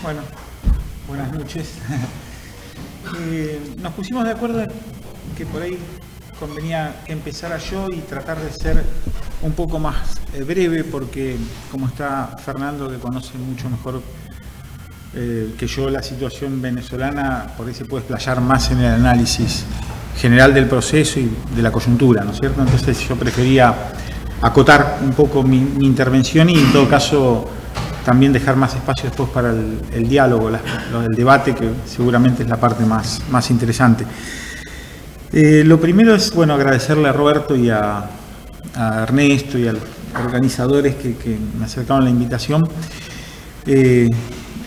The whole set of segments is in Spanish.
Bueno, buenas noches. Nos pusimos de acuerdo en que por ahí convenía que empezara yo y tratar de ser un poco más breve, porque como está Fernando, que conoce mucho mejor que yo la situación venezolana, por ahí se puede explayar más en el análisis general del proceso y de la coyuntura, ¿no es cierto? Entonces yo prefería acotar un poco mi intervención y en todo caso también dejar más espacio después para el diálogo, el debate, que seguramente es la parte más interesante. Lo primero es, bueno, agradecerle a Roberto y a Ernesto y a los organizadores que me acercaron la invitación.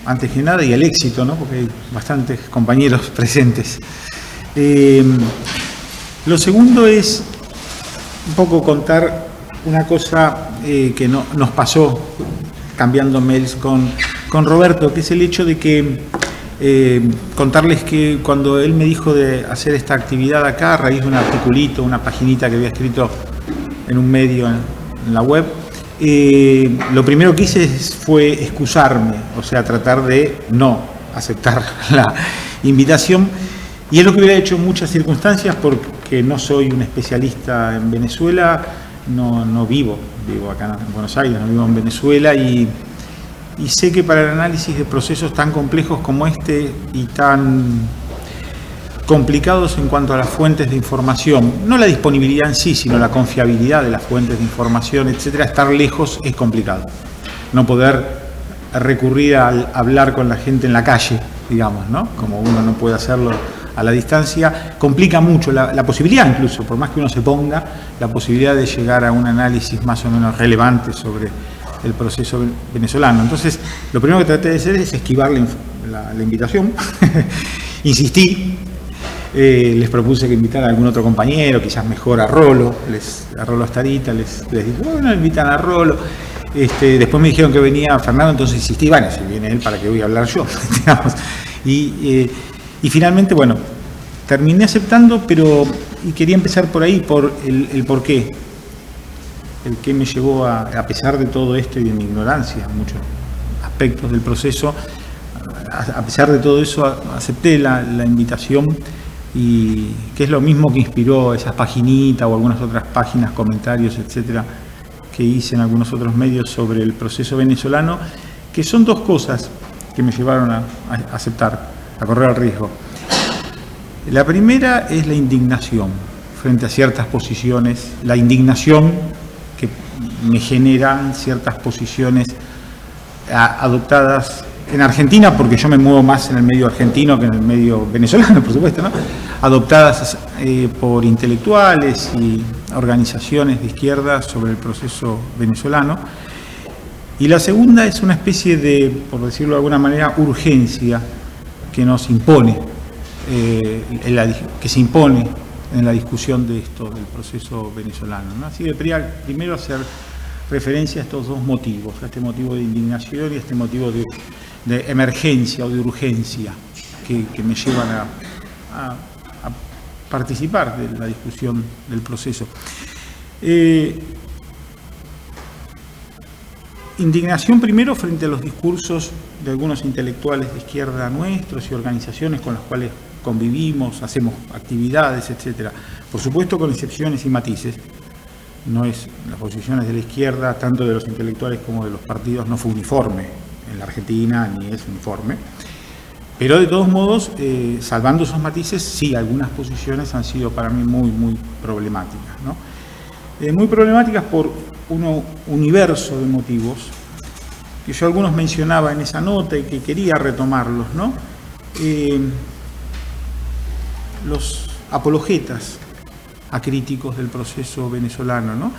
Antes que nada, y el éxito, ¿no? Porque hay bastantes compañeros presentes. Lo segundo es un poco contar una cosa que nos pasó cambiando mails con Roberto, que es el hecho de que contarles que cuando él me dijo de hacer esta actividad acá, a raíz de un articulito, una paginita que había escrito en un medio en la web, lo primero que hice fue excusarme, o sea, tratar de no aceptar la invitación. Y es lo que hubiera hecho en muchas circunstancias, porque no soy un especialista en Venezuela, no vivo acá en Buenos Aires, no vivo en Venezuela, y sé que para el análisis de procesos tan complejos como este y tan complicados en cuanto a las fuentes de información, no la disponibilidad en sí, sino la confiabilidad de las fuentes de información, etcétera, estar lejos es complicado. No poder recurrir a hablar con la gente en la calle, digamos, ¿no? Como uno no puede hacerlo a la distancia, complica mucho la posibilidad, incluso, por más que uno se ponga, la posibilidad de llegar a un análisis más o menos relevante sobre el proceso venezolano. Entonces, lo primero que traté de hacer es esquivar la invitación. Insistí, les propuse que invitaran a algún otro compañero, quizás mejor a Rolo, a Rolo Astarita, les dije, bueno, invitan a Rolo. Después me dijeron que venía Fernando, entonces insistí, bueno, si viene él, ¿para qué voy a hablar yo? Digamos. Y finalmente, bueno, terminé aceptando, y quería empezar por ahí, por el por qué. El que me llevó a pesar de todo esto y de mi ignorancia en muchos aspectos del proceso, a pesar de todo eso, acepté la invitación, y que es lo mismo que inspiró esas paginitas o algunas otras páginas, comentarios, etcétera, que hice en algunos otros medios sobre el proceso venezolano, que son dos cosas que me llevaron a aceptar, a correr el riesgo. La primera es la indignación frente a ciertas posiciones, la indignación que me generan ciertas posiciones adoptadas en Argentina, porque yo me muevo más en el medio argentino que en el medio venezolano, por supuesto, ¿no? Adoptadas por intelectuales y organizaciones de izquierda sobre el proceso venezolano. Y la segunda es una especie de, por decirlo de alguna manera, urgencia que nos impone, que se impone en la discusión de esto, del proceso venezolano, ¿no? Así que primero hacer referencia a estos dos motivos, a este motivo de indignación y a este motivo de emergencia o de urgencia que me llevan a participar de la discusión del proceso. Indignación primero frente a los discursos de algunos intelectuales de izquierda nuestros y organizaciones con las cuales convivimos, hacemos actividades, etcétera. Por supuesto con excepciones y matices. No es las posiciones de la izquierda, tanto de los intelectuales como de los partidos, no fue uniforme en la Argentina, ni es uniforme. Pero de todos modos, salvando esos matices, sí, algunas posiciones han sido para mí muy problemáticas, ¿no? Muy problemáticas por un universo de motivos que yo algunos mencionaba en esa nota y que quería retomarlos, ¿no? Los apologetas acríticos del proceso venezolano, ¿no?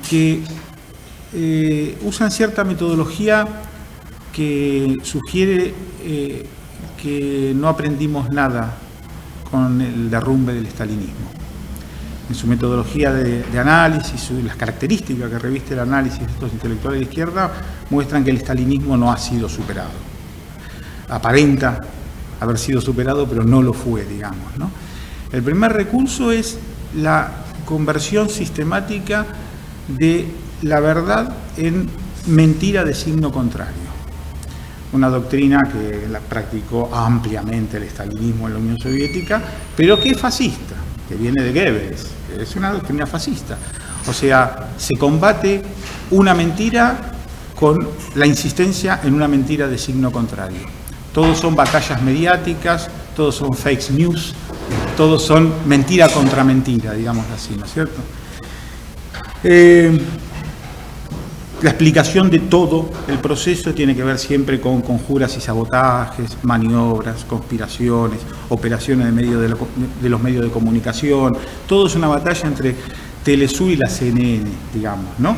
Que usan cierta metodología que sugiere que no aprendimos nada con el derrumbe del estalinismo. En su metodología de análisis y las características que reviste el análisis de estos intelectuales de izquierda muestran que el estalinismo no ha sido superado. Aparenta haber sido superado, pero no lo fue, digamos, ¿no? El primer recurso es la conversión sistemática de la verdad en mentira de signo contrario. una doctrina que la practicó ampliamente el estalinismo en la Unión Soviética, pero que es fascista, que viene de Goebbels, que es una doctrina fascista. O sea, se combate una mentira con la insistencia en una mentira de signo contrario. Todos son batallas mediáticas, todos son fake news, todos son mentira contra mentira, digamos así, ¿no es cierto? La explicación de todo el proceso tiene que ver siempre con conjuras y sabotajes, maniobras, conspiraciones, operaciones de los medios de comunicación. Todo es una batalla entre Telesur y la CNN, digamos, ¿no?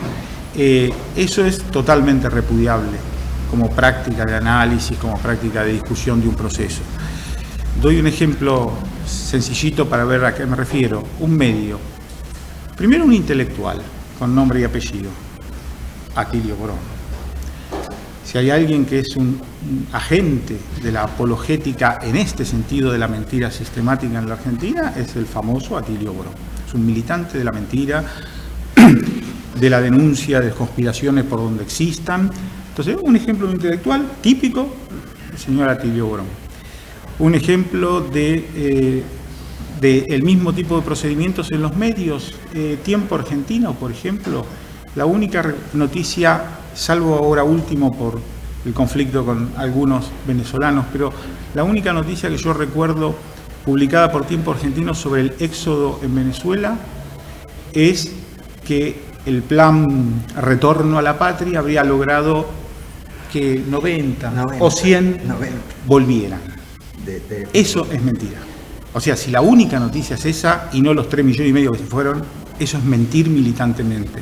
Eso es totalmente repudiable como práctica de análisis, como práctica de discusión de un proceso. Doy un ejemplo sencillito para ver a qué me refiero. Un medio. Primero un intelectual, con nombre y apellido. Atilio Borón. Si hay alguien que es un agente de la apologética en este sentido de la mentira sistemática en la Argentina, es el famoso Atilio Borón. Es un militante de la mentira, de la denuncia de conspiraciones por donde existan. Entonces, un ejemplo de un intelectual típico, el señor Atilio Borón. Un ejemplo de el mismo tipo de procedimientos en los medios. Tiempo Argentino, por ejemplo, la única noticia, salvo ahora último por el conflicto con algunos venezolanos, pero la única noticia que yo recuerdo publicada por Tiempo Argentino sobre el éxodo en Venezuela es que el plan Retorno a la Patria habría logrado que 90 o 100 volvieran. Eso es mentira. O sea, si la única noticia es esa y no los 3,5 millones que se fueron, eso es mentir militantemente.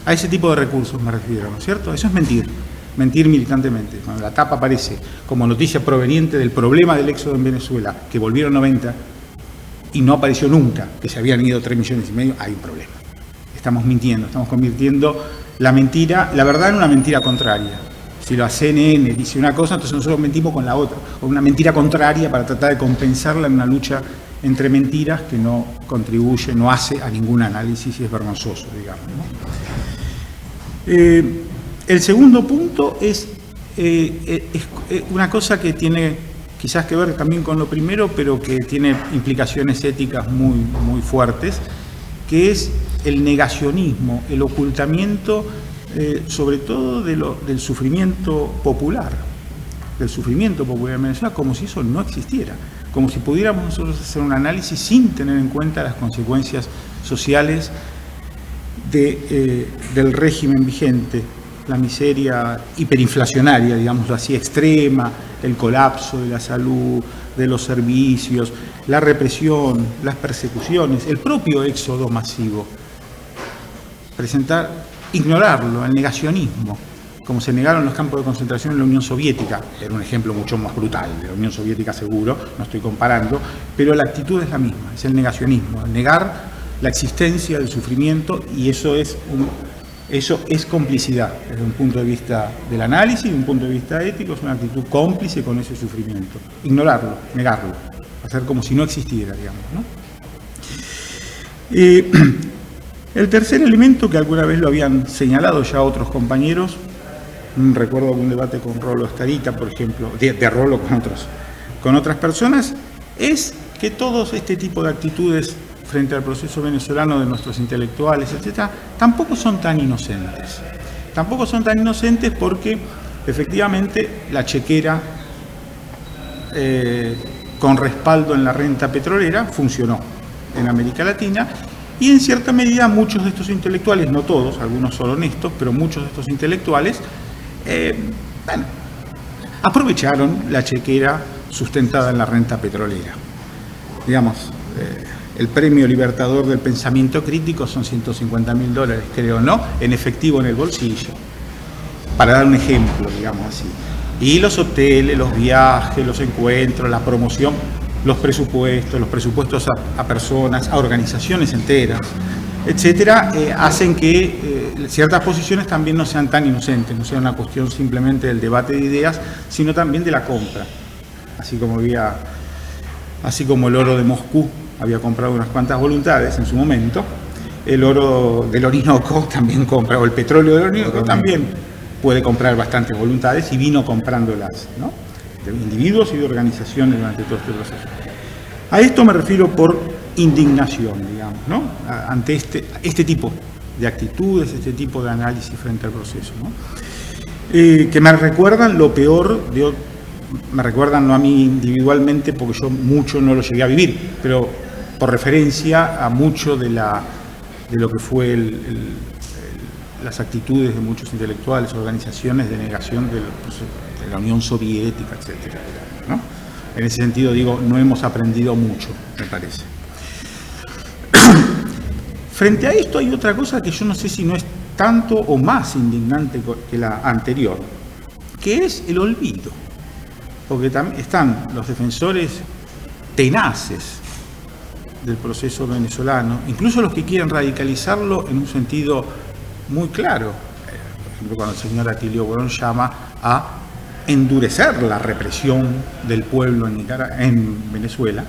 A ese tipo de recursos me refiero, ¿no es cierto? Eso es mentir militantemente. Cuando la tapa aparece como noticia proveniente del problema del éxodo en Venezuela, que volvieron 90 y no apareció nunca que se habían ido 3,5 millones, hay un problema. Estamos mintiendo, estamos convirtiendo la mentira, la verdad en una mentira contraria. Si la CNN dice una cosa, entonces nosotros mentimos con la otra, o una mentira contraria para tratar de compensarla en una lucha entre mentiras que no contribuye, no hace a ningún análisis y es vergonzoso, digamos, ¿no? El segundo punto es una cosa que tiene quizás que ver también con lo primero, pero que tiene implicaciones éticas muy, muy fuertes, que es el negacionismo, el ocultamiento, sobre todo del sufrimiento popular en Venezuela, como si eso no existiera, como si pudiéramos nosotros hacer un análisis sin tener en cuenta las consecuencias sociales del régimen vigente, la miseria hiperinflacionaria, digámoslo así, extrema, el colapso de la salud, de los servicios, la represión, las persecuciones, el propio éxodo masivo. Ignorarlo, el negacionismo, como se negaron los campos de concentración en la Unión Soviética, era un ejemplo mucho más brutal, de la Unión Soviética seguro, no estoy comparando, pero la actitud es la misma, es el negacionismo, el negar la existencia del sufrimiento, y eso es complicidad desde un punto de vista del análisis, desde un punto de vista ético, es una actitud cómplice con ese sufrimiento. Ignorarlo, negarlo, hacer como si no existiera, digamos, ¿no? El tercer elemento, que alguna vez lo habían señalado ya otros compañeros, recuerdo algún debate con Rolo Escarita, por ejemplo, de Rolo con otras personas, es que todos este tipo de actitudes frente al proceso venezolano de nuestros intelectuales, etcétera, tampoco son tan inocentes. Tampoco son tan inocentes porque efectivamente la chequera con respaldo en la renta petrolera funcionó en América Latina, y en cierta medida muchos de estos intelectuales, no todos, algunos son honestos, pero muchos de estos intelectuales aprovecharon la chequera sustentada en la renta petrolera. Digamos, el premio Libertador del Pensamiento Crítico son $150.000, creo, ¿no?, en efectivo en el bolsillo, para dar un ejemplo, digamos así. Y los hoteles, los viajes, los encuentros, la promoción, los presupuestos a personas, a organizaciones enteras, etcétera, hacen que ciertas posiciones también no sean tan inocentes, no sea una cuestión simplemente del debate de ideas, sino también de la compra. Así como el oro de Moscú había comprado unas cuantas voluntades en su momento, el oro del Orinoco también compra, o el petróleo del Orinoco también puede comprar bastantes voluntades y vino comprándolas, ¿no? De individuos y de organizaciones durante todo este proceso. A esto me refiero por indignación, digamos, ¿no? Ante este tipo de actitudes, este tipo de análisis frente al proceso, ¿no? Que me recuerdan lo peor, me recuerdan no a mí individualmente, porque yo mucho no lo llegué a vivir, pero por referencia a mucho de lo que fue las actitudes de muchos intelectuales, organizaciones de negación de la Unión Soviética, etcétera, ¿no? En ese sentido, digo, no hemos aprendido mucho, me parece. Frente a esto hay otra cosa que yo no sé si no es tanto o más indignante que la anterior, que es el olvido. Porque también están los defensores tenaces del proceso venezolano, incluso los que quieren radicalizarlo en un sentido muy claro. Por ejemplo, cuando el señor Atilio Borón llama a endurecer la represión del pueblo en Venezuela,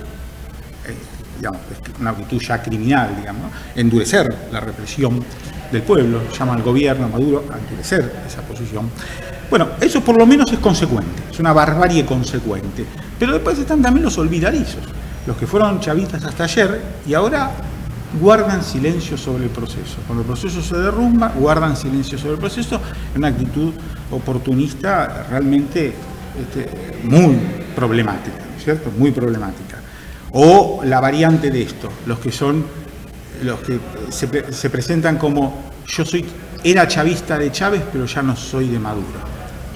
digamos, es una actitud ya criminal, digamos, ¿no? Endurecer la represión del pueblo, llama al gobierno, a Maduro, a endurecer esa posición. Bueno, eso por lo menos es consecuente, es una barbarie consecuente. Pero después están también los olvidadizos, los que fueron chavistas hasta ayer y ahora guardan silencio sobre el proceso. Cuando el proceso se derrumba, guardan silencio sobre el proceso, en una actitud oportunista realmente muy problemática, ¿no es cierto? Muy problemática. O la variante de esto, los que se presentan como era chavista de Chávez, pero ya no soy de Maduro.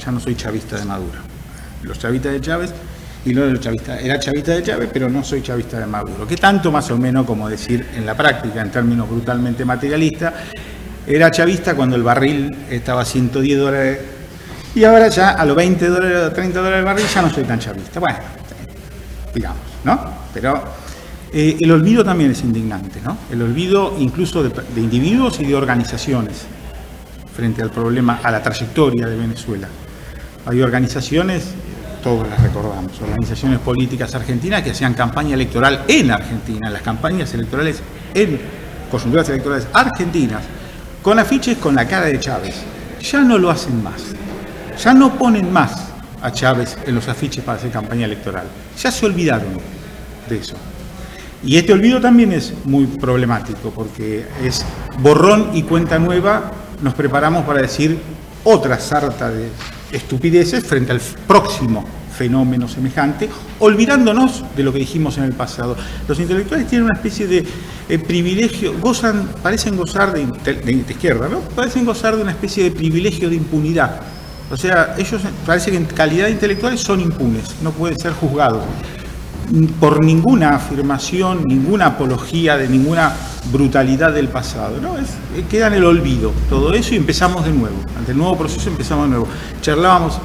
Ya no soy chavista de Maduro. Los chavistas de Chávez y los chavistas. Era chavista de Chávez, pero no soy chavista de Maduro. Que tanto más o menos como decir en la práctica, en términos brutalmente materialistas, era chavista cuando el barril estaba a $110 y ahora ya a los $20, $30 el barril ya no soy tan chavista. Bueno, digamos, ¿no? Pero el olvido también es indignante, ¿no? El olvido incluso de individuos y de organizaciones frente al problema, a la trayectoria de Venezuela. Hay organizaciones, todos las recordamos, organizaciones políticas argentinas que hacían campaña electoral en Argentina, las campañas electorales en coyunturas electorales argentinas, con afiches con la cara de Chávez. Ya no lo hacen más, ya no ponen más a Chávez en los afiches para hacer campaña electoral, ya se olvidaron de eso. Y este olvido también es muy problemático porque es borrón y cuenta nueva, nos preparamos para decir otra sarta de estupideces frente al próximo fenómeno semejante, olvidándonos de lo que dijimos en el pasado. Los intelectuales tienen una especie de privilegio, parecen gozar de izquierda, ¿no? Parecen gozar de una especie de privilegio de impunidad. O sea, ellos parece que en calidad de intelectuales son impunes, no pueden ser juzgados por ninguna afirmación, ninguna apología de ninguna brutalidad del pasado, ¿no? Queda en el olvido todo eso y empezamos de nuevo. Ante el nuevo proceso empezamos de nuevo. Charlábamos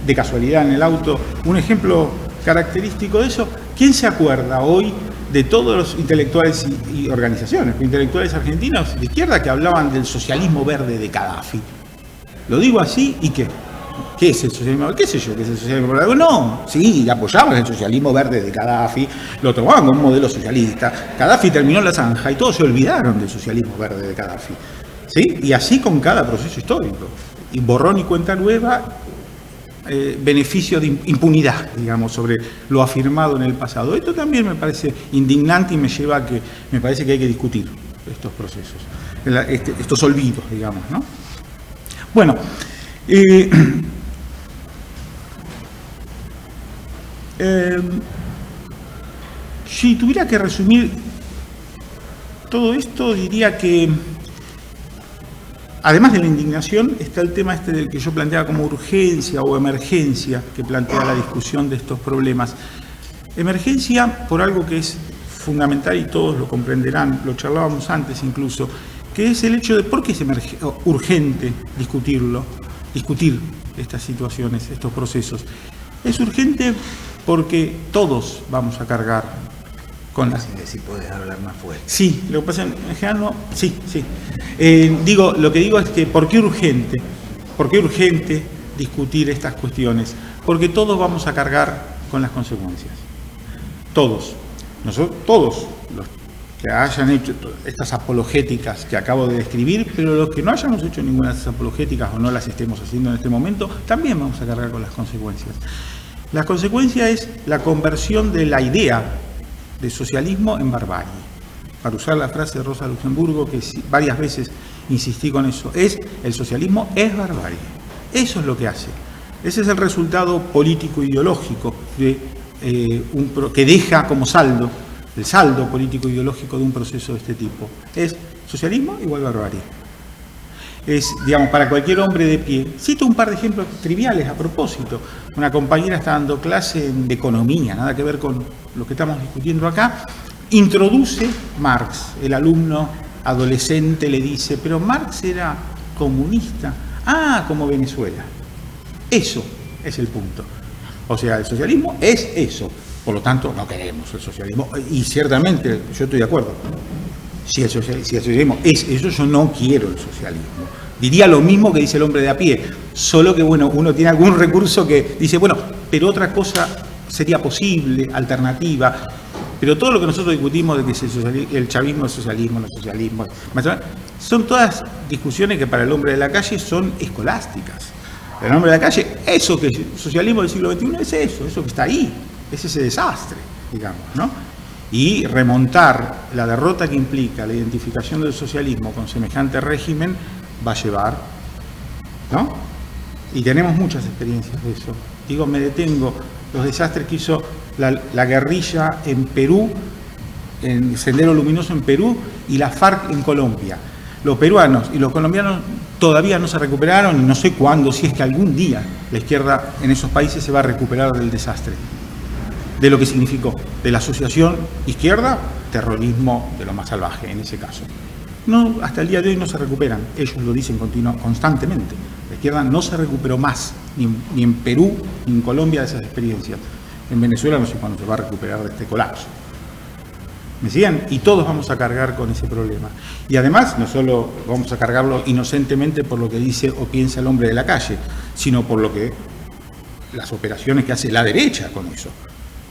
de casualidad en el auto, un ejemplo característico de eso. ¿Quién se acuerda hoy de todos los intelectuales y organizaciones, intelectuales argentinos de izquierda que hablaban del socialismo verde de Gaddafi? Lo digo así y ¿qué? ¿Qué es el socialismo? ¿Qué sé yo? ¿Qué es el socialismo verde? No, sí, apoyaban el socialismo verde de Gaddafi, lo tomaban como un modelo socialista. Gaddafi terminó en la zanja y todos se olvidaron del socialismo verde de Gaddafi. ¿Sí? Y así con cada proceso histórico. Y borrón y cuenta nueva, beneficio de impunidad, digamos, sobre lo afirmado en el pasado. Esto también me parece indignante y me lleva a que me parece que hay que discutir estos procesos, estos olvidos, digamos, ¿no? Bueno, si tuviera que resumir todo esto, diría que además de la indignación está el tema del que yo planteaba como urgencia o emergencia, que plantea la discusión de estos problemas. Emergencia por algo que es fundamental y todos lo comprenderán, lo charlábamos antes incluso, que es el hecho de por qué es urgente discutir estas situaciones, estos procesos. Es urgente porque todos vamos a cargar con las... Si puedes hablar más fuerte. Sí, lo que pasa en general no... Sí. Lo que digo es que ¿por qué urgente? ¿Por qué urgente discutir estas cuestiones? Porque todos vamos a cargar con las consecuencias. Todos. Nosotros, todos los que hayan hecho estas apologéticas que acabo de describir, pero los que no hayamos hecho ninguna de esas apologéticas o no las estemos haciendo en este momento, también vamos a cargar con las consecuencias. La consecuencia es la conversión de la idea de socialismo en barbarie. Para usar la frase de Rosa Luxemburgo, que varias veces insistí con eso, el socialismo es barbarie. Eso es lo que hace. Ese es el resultado político-ideológico que deja como saldo, el saldo político-ideológico de un proceso de este tipo. Es socialismo igual barbarie. Es, digamos, para cualquier hombre de pie. Cito un par de ejemplos triviales a propósito. Una compañera está dando clase de economía, nada que ver con lo que estamos discutiendo acá. Introduce Marx. El alumno adolescente le dice, pero Marx era comunista. Ah, como Venezuela. Eso es el punto. O sea, el socialismo es eso. Por lo tanto, no queremos el socialismo. Y ciertamente, yo estoy de acuerdo. Si el socialismo es eso, yo no quiero el socialismo. Diría lo mismo que dice el hombre de a pie, solo que bueno, uno tiene algún recurso que dice, bueno, pero otra cosa sería posible, alternativa. Pero todo lo que nosotros discutimos de que si el chavismo es socialismo, no es socialismo, son todas discusiones que para el hombre de la calle son escolásticas. El hombre de la calle, eso que es el socialismo del siglo XXI es eso que está ahí, es ese desastre, digamos, ¿no? Y remontar la derrota que implica la identificación del socialismo con semejante régimen va a llevar, ¿no? Y tenemos muchas experiencias de eso. Digo, me detengo, los desastres que hizo la guerrilla en Perú, en Sendero Luminoso en Perú y la FARC en Colombia. Los peruanos y los colombianos todavía no se recuperaron y no sé cuándo, si es que algún día la izquierda en esos países se va a recuperar del desastre, de lo que significó, de la asociación izquierda, terrorismo de lo más salvaje en ese caso. No, hasta el día de hoy no se recuperan, ellos lo dicen constantemente. La izquierda no se recuperó más, ni en Perú, ni en Colombia de esas experiencias. En Venezuela no sé cuándo se va a recuperar de este colapso. ¿Me siguen? Y todos vamos a cargar con ese problema. Y además, no solo vamos a cargarlo inocentemente por lo que dice o piensa el hombre de la calle, sino por lo que las operaciones que hace la derecha con eso.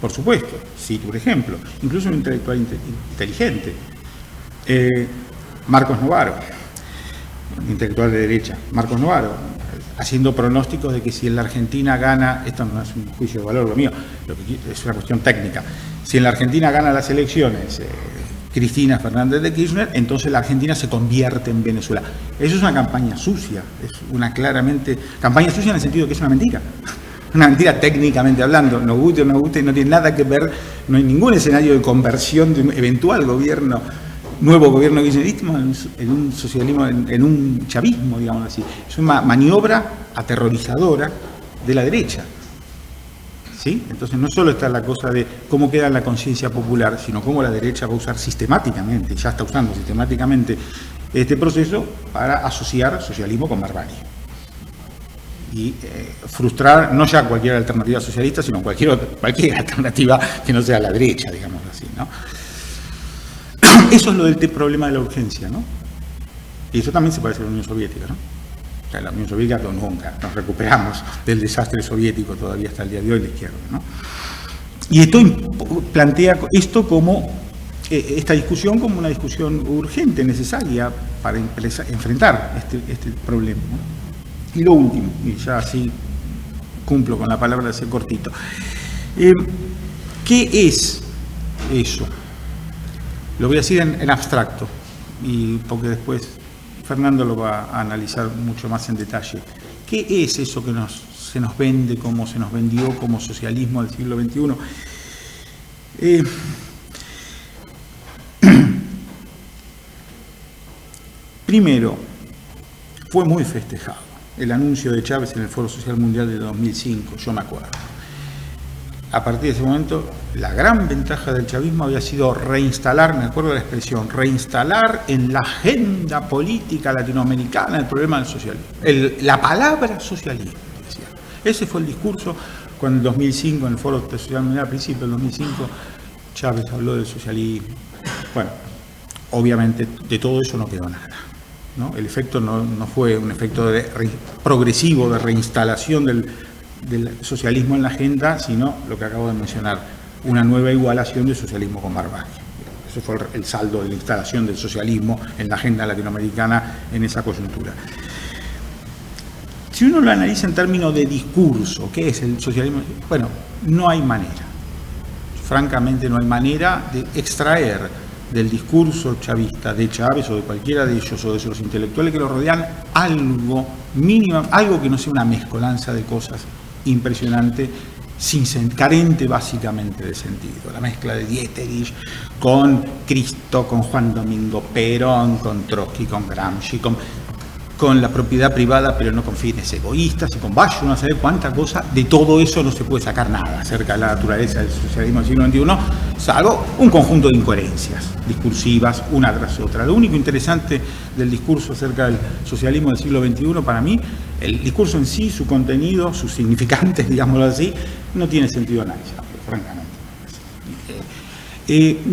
Por supuesto, cito un ejemplo, incluso un intelectual inteligente, Marcos Novaro, un intelectual de derecha, Marcos Novaro, haciendo pronósticos de que si en la Argentina gana, esto no es un juicio de valor lo mío, es una cuestión técnica, si en la Argentina gana las elecciones Cristina Fernández de Kirchner, entonces la Argentina se convierte en Venezuela. Eso es una campaña sucia, es una claramente, campaña sucia en el sentido de que es una mentira. Una mentira técnicamente hablando, nos guste o no guste, no tiene nada que ver, no hay ningún escenario de conversión de un eventual gobierno, nuevo gobierno kirchnerismo en un socialismo, en un chavismo, digamos así. Es una maniobra aterrorizadora de la derecha. ¿Sí? Entonces no solo está la cosa de cómo queda en la conciencia popular, sino cómo la derecha va a usar sistemáticamente, ya está usando sistemáticamente este proceso para asociar socialismo con barbarie. Y frustrar no ya cualquier alternativa socialista, sino cualquier alternativa que no sea la derecha, digamos así, ¿no? Eso es lo del problema de la urgencia, ¿no? Y eso también se parece a la Unión Soviética, ¿no? O sea, la Unión Soviética nunca nos recuperamos del desastre soviético todavía hasta el día de hoy la izquierda, ¿no? Y esto plantea esto como esta discusión como una discusión urgente, necesaria para enfrentar este problema, ¿no? Y lo último, y ya así cumplo con la palabra de ser cortito. ¿Qué es eso? Lo voy a decir en abstracto, y porque después Fernando lo va a analizar mucho más en detalle. ¿Qué es eso que se nos vende, como se nos vendió como socialismo del siglo XXI? Primero, fue muy festejado el anuncio de Chávez en el Foro Social Mundial de 2005, yo me acuerdo. A partir de ese momento, la gran ventaja del chavismo había sido reinstalar, me acuerdo de la expresión, reinstalar en la agenda política latinoamericana el problema del socialismo. La palabra socialismo, decía. Ese fue el discurso cuando en el 2005, en el Foro Social Mundial, a principios del 2005, Chávez habló del socialismo. Bueno, obviamente de todo eso no quedó nada, ¿no? El efecto no fue un efecto progresivo de reinstalación del socialismo en la agenda, sino lo que acabo de mencionar, una nueva igualación del socialismo con barbarie. Eso fue el saldo de la instalación del socialismo en la agenda latinoamericana en esa coyuntura. Si uno lo analiza en términos de discurso, ¿qué es el socialismo? Bueno, no hay manera. Francamente, no hay manera de extraer del discurso chavista, de Chávez o de cualquiera de ellos o de los intelectuales que lo rodean, algo mínimo, algo que no sea una mezcolanza de cosas impresionante, carente básicamente de sentido. La mezcla de Dieterich con Cristo, con Juan Domingo Perón, con Trotsky, con Gramsci, con la propiedad privada, pero no con fines egoístas, y con vaya uno a saber cuánta cosa. De todo eso no se puede sacar nada acerca de la naturaleza del socialismo del siglo XXI, salvo un conjunto de incoherencias discursivas, una tras otra. Lo único interesante del discurso acerca del socialismo del siglo XXI, para mí, el discurso en sí, su contenido, sus significantes, digámoslo así, no tiene sentido analizarlo, francamente.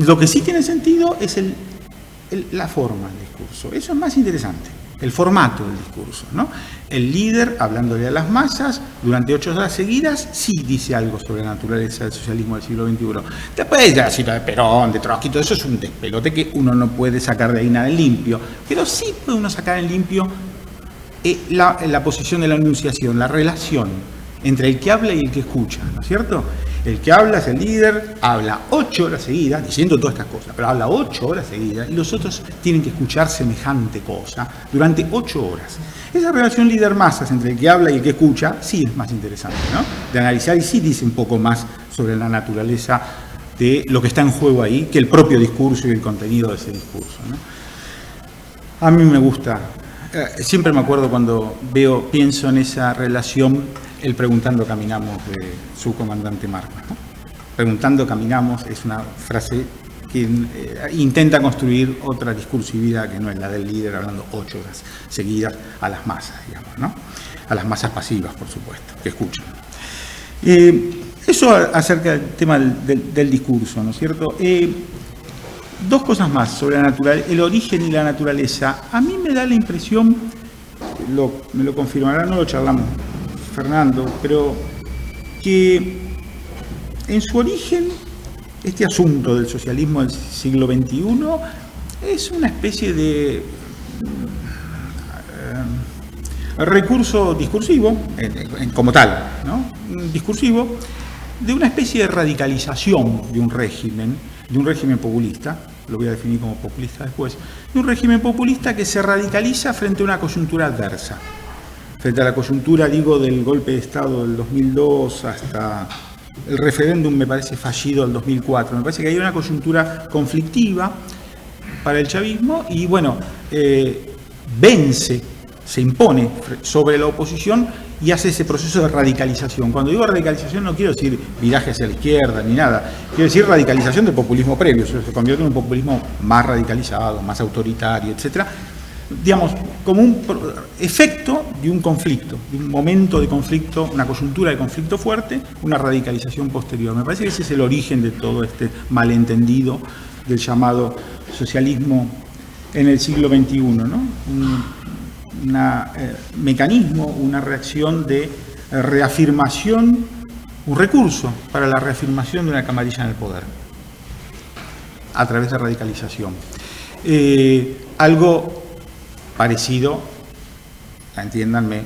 Lo que sí tiene sentido es la forma del discurso. Eso es más interesante. El formato del discurso, ¿no? El líder, hablándole a las masas, durante 8 horas seguidas, sí dice algo sobre la naturaleza del socialismo del siglo XXI. Después de la cita de Perón, de Trotsky, todo eso es un despelote que uno no puede sacar de ahí nada en limpio. Pero sí puede uno sacar en limpio la posición de la enunciación, la relación entre el que habla y el que escucha, ¿no es cierto? El que habla es el líder, habla 8 horas seguidas, diciendo todas estas cosas, pero habla 8 horas seguidas, y los otros tienen que escuchar semejante cosa durante 8 horas. Esa relación líder-masas entre el que habla y el que escucha, sí es más interesante, ¿no? De analizar, y sí dice un poco más sobre la naturaleza de lo que está en juego ahí, que el propio discurso y el contenido de ese discurso, ¿no? A mí me gusta, siempre me acuerdo cuando pienso en esa relación, el Preguntando Caminamos de su comandante Marcos, ¿no? Preguntando Caminamos es una frase que intenta construir otra discursividad que no es la del líder hablando 8 horas seguidas a las masas, digamos, ¿no? A las masas pasivas, por supuesto, que escuchan. Eso acerca del tema del discurso, ¿no es cierto? 2 cosas más sobre el origen y la naturaleza. A mí me da la impresión, me lo confirmará, no lo charlamos Fernando, pero que en su origen este asunto del socialismo del siglo XXI es una especie de recurso discursivo, como tal, ¿no? Discursivo, de una especie de radicalización de un régimen populista, lo voy a definir como populista después, de un régimen populista que se radicaliza frente a una coyuntura adversa. Frente a la coyuntura, digo, del golpe de Estado del 2002 hasta el referéndum, me parece, fallido del 2004. Me parece que hay una coyuntura conflictiva para el chavismo y, bueno, vence, se impone sobre la oposición y hace ese proceso de radicalización. Cuando digo radicalización no quiero decir viraje hacia la izquierda ni nada, quiero decir radicalización del populismo previo, se convierte en un populismo más radicalizado, más autoritario, etcétera. Digamos, como un efecto de un conflicto, de un momento de conflicto, una coyuntura de conflicto fuerte, una radicalización posterior. Me parece que ese es el origen de todo este malentendido del llamado socialismo en el siglo XXI, ¿no? Un mecanismo, una reacción de reafirmación, un recurso para la reafirmación de una camarilla en el poder, a través de radicalización. Algo parecido, entiéndanme,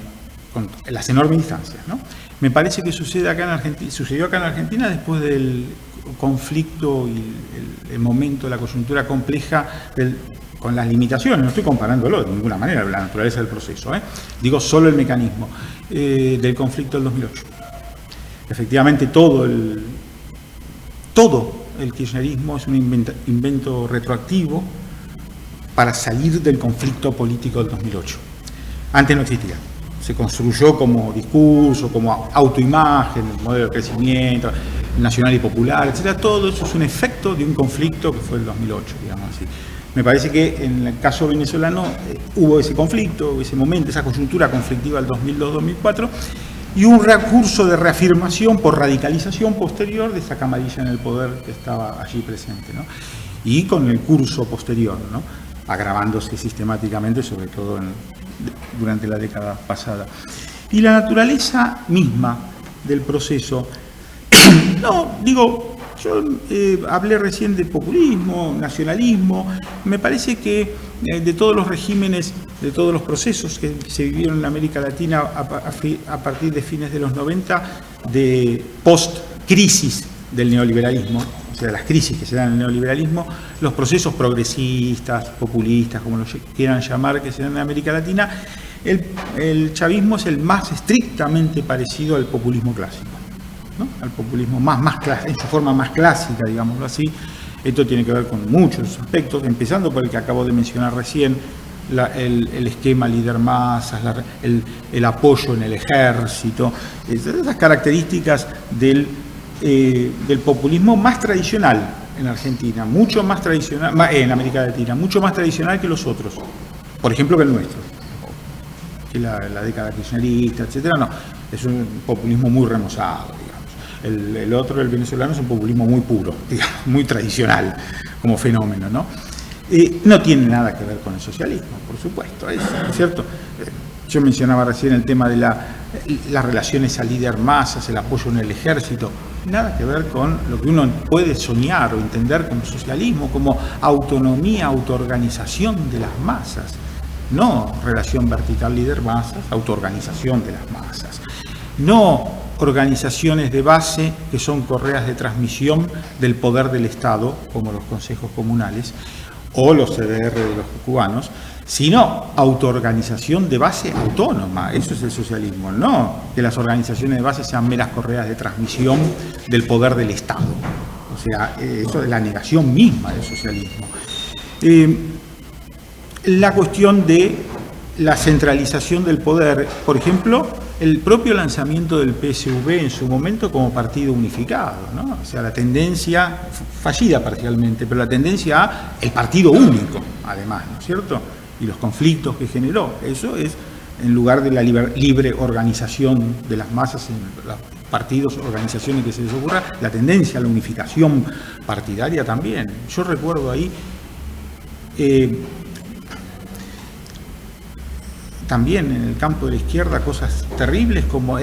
con las enormes distancias, ¿no? Me parece que sucedió acá en Argentina después del conflicto y el momento, la coyuntura compleja con las limitaciones, no estoy comparándolo de ninguna manera, la naturaleza del proceso, digo solo el mecanismo del conflicto del 2008. Efectivamente, todo el kirchnerismo es un invento retroactivo para salir del conflicto político del 2008. Antes no existía. Se construyó como discurso, como autoimagen, el modelo de crecimiento, nacional y popular, etcétera. Todo eso es un efecto de un conflicto que fue el 2008, digamos así. Me parece que en el caso venezolano hubo ese conflicto, ese momento, esa coyuntura conflictiva del 2002-2004, y un recurso de reafirmación por radicalización posterior de esa camarilla en el poder que estaba allí presente, ¿no? Y con el curso posterior, ¿no? Agravándose sistemáticamente, sobre todo durante la década pasada. Y la naturaleza misma del proceso, no, digo, Yo hablé recién de populismo, nacionalismo. Me parece que de todos los regímenes, de todos los procesos que se vivieron en América Latina a partir de fines de los 90, de post-crisis del neoliberalismo, o sea, las crisis que se dan en el neoliberalismo, los procesos progresistas, populistas, como los quieran llamar, que se dan en América Latina, el chavismo es el más estrictamente parecido al populismo clásico, ¿no? Al populismo más en su forma más clásica, digámoslo así. Esto tiene que ver con muchos aspectos, empezando por el que acabo de mencionar recién, el esquema líder masas, el apoyo en el ejército, esas características del populismo más tradicional en Argentina, mucho más tradicional, en América Latina, mucho más tradicional que los otros, por ejemplo que el nuestro, que la década kirchnerista, etcétera. No, es un populismo muy remozado, digamos. El otro, el venezolano, es un populismo muy puro, digamos, muy tradicional como fenómeno, ¿no? No tiene nada que ver con el socialismo, por supuesto, es cierto. Yo mencionaba recién el tema de las relaciones al líder masas, el apoyo en el ejército, nada que ver con lo que uno puede soñar o entender como socialismo, como autonomía, autoorganización de las masas. No relación vertical líder-masas, autoorganización de las masas. No organizaciones de base que son correas de transmisión del poder del Estado, como los consejos comunales o los CDR de los cubanos, sino autoorganización de base autónoma. Eso es el socialismo, no que las organizaciones de base sean meras correas de transmisión del poder del Estado. O sea, eso es la negación misma del socialismo. La cuestión de la centralización del poder, por ejemplo, el propio lanzamiento del PSV en su momento como partido unificado, ¿no? O sea, la tendencia, fallida parcialmente, pero la tendencia a el partido único, además, ¿no es cierto? Y los conflictos que generó. Eso es, en lugar de la libre organización de las masas en los partidos, organizaciones que se les ocurra, la tendencia a la unificación partidaria también. Yo recuerdo ahí también en el campo de la izquierda cosas terribles como